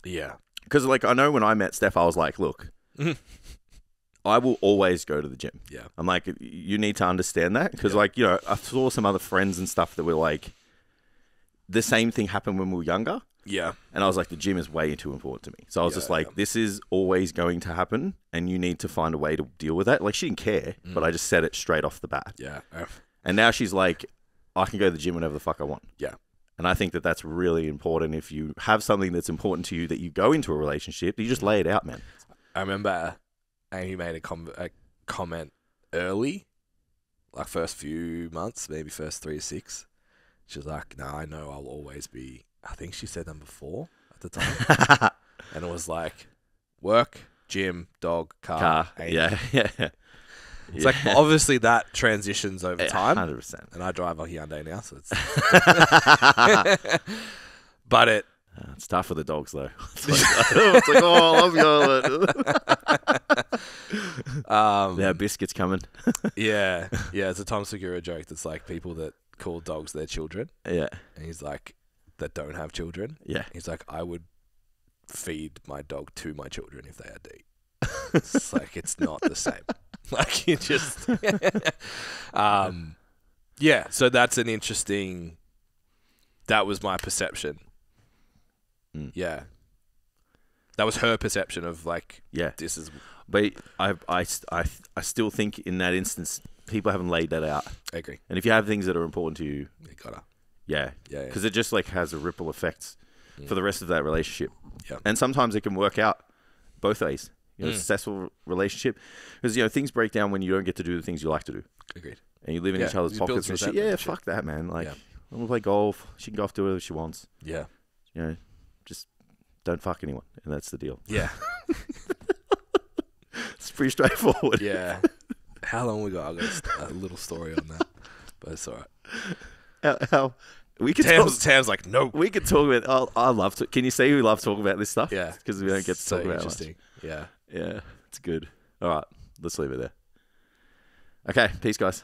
Yeah. Because like I know when I met Steph, I was like, "Look, I will always go to the gym." Yeah. I'm like, you need to understand that. Because like, I saw some other friends and stuff that were like, the same thing happened when we were younger. Yeah. And I was like, the gym is way too important to me. So I was just like, this is always going to happen and you need to find a way to deal with that. Like she didn't care, but I just said it straight off the bat. Yeah. And now she's like, I can go to the gym whenever the fuck I want. Yeah. And I think that that's really important. If you have something that's important to you that you go into a relationship, you just lay it out, man. I remember Amy made a comment early, like first few months, maybe first 3 to 6. She was like, "No, I know I'll always be," I think she said number 4 at the time. And it was like work, gym, dog, car. Amy. Yeah. It's like obviously that transitions over time. 100%. And I drive a Hyundai now, so it's but it's tough for the dogs though. It's like, oh, I love you. Yeah, biscuits coming. yeah. It's a Tom Segura joke that's like people that call dogs their children. Yeah. And he's like, that don't have children. Yeah. He's like, I would feed my dog to my children if they had to eat. It's like, it's not the same. Like, you just... yeah, so that's an interesting... That was my perception. Yeah. That was her perception of, like, this is... But I still think in that instance, people haven't laid that out. I agree. And if you have things that are important to you... You gotta. Yeah. Because it just, like, has a ripple effect for the rest of that relationship. Yeah. And sometimes it can work out both ways. A successful relationship. Because, things break down when you don't get to do the things you like to do. Agreed. And you live in each other's pockets and shit. Yeah, fuck that, man. Like, I want to play golf. She can go off do whatever she wants. Yeah. You know, just don't fuck anyone, and that's the deal. Yeah. It's pretty straightforward. Yeah. How long we got? I got a little story on that, but it's all right. How we could Tam's like, no. We could talk about. I love to. Can you see we love talking about this stuff? Yeah, because we don't get to talk about it much. Interesting. Yeah. Yeah, it's good. All right, let's leave it there. Okay, peace, guys.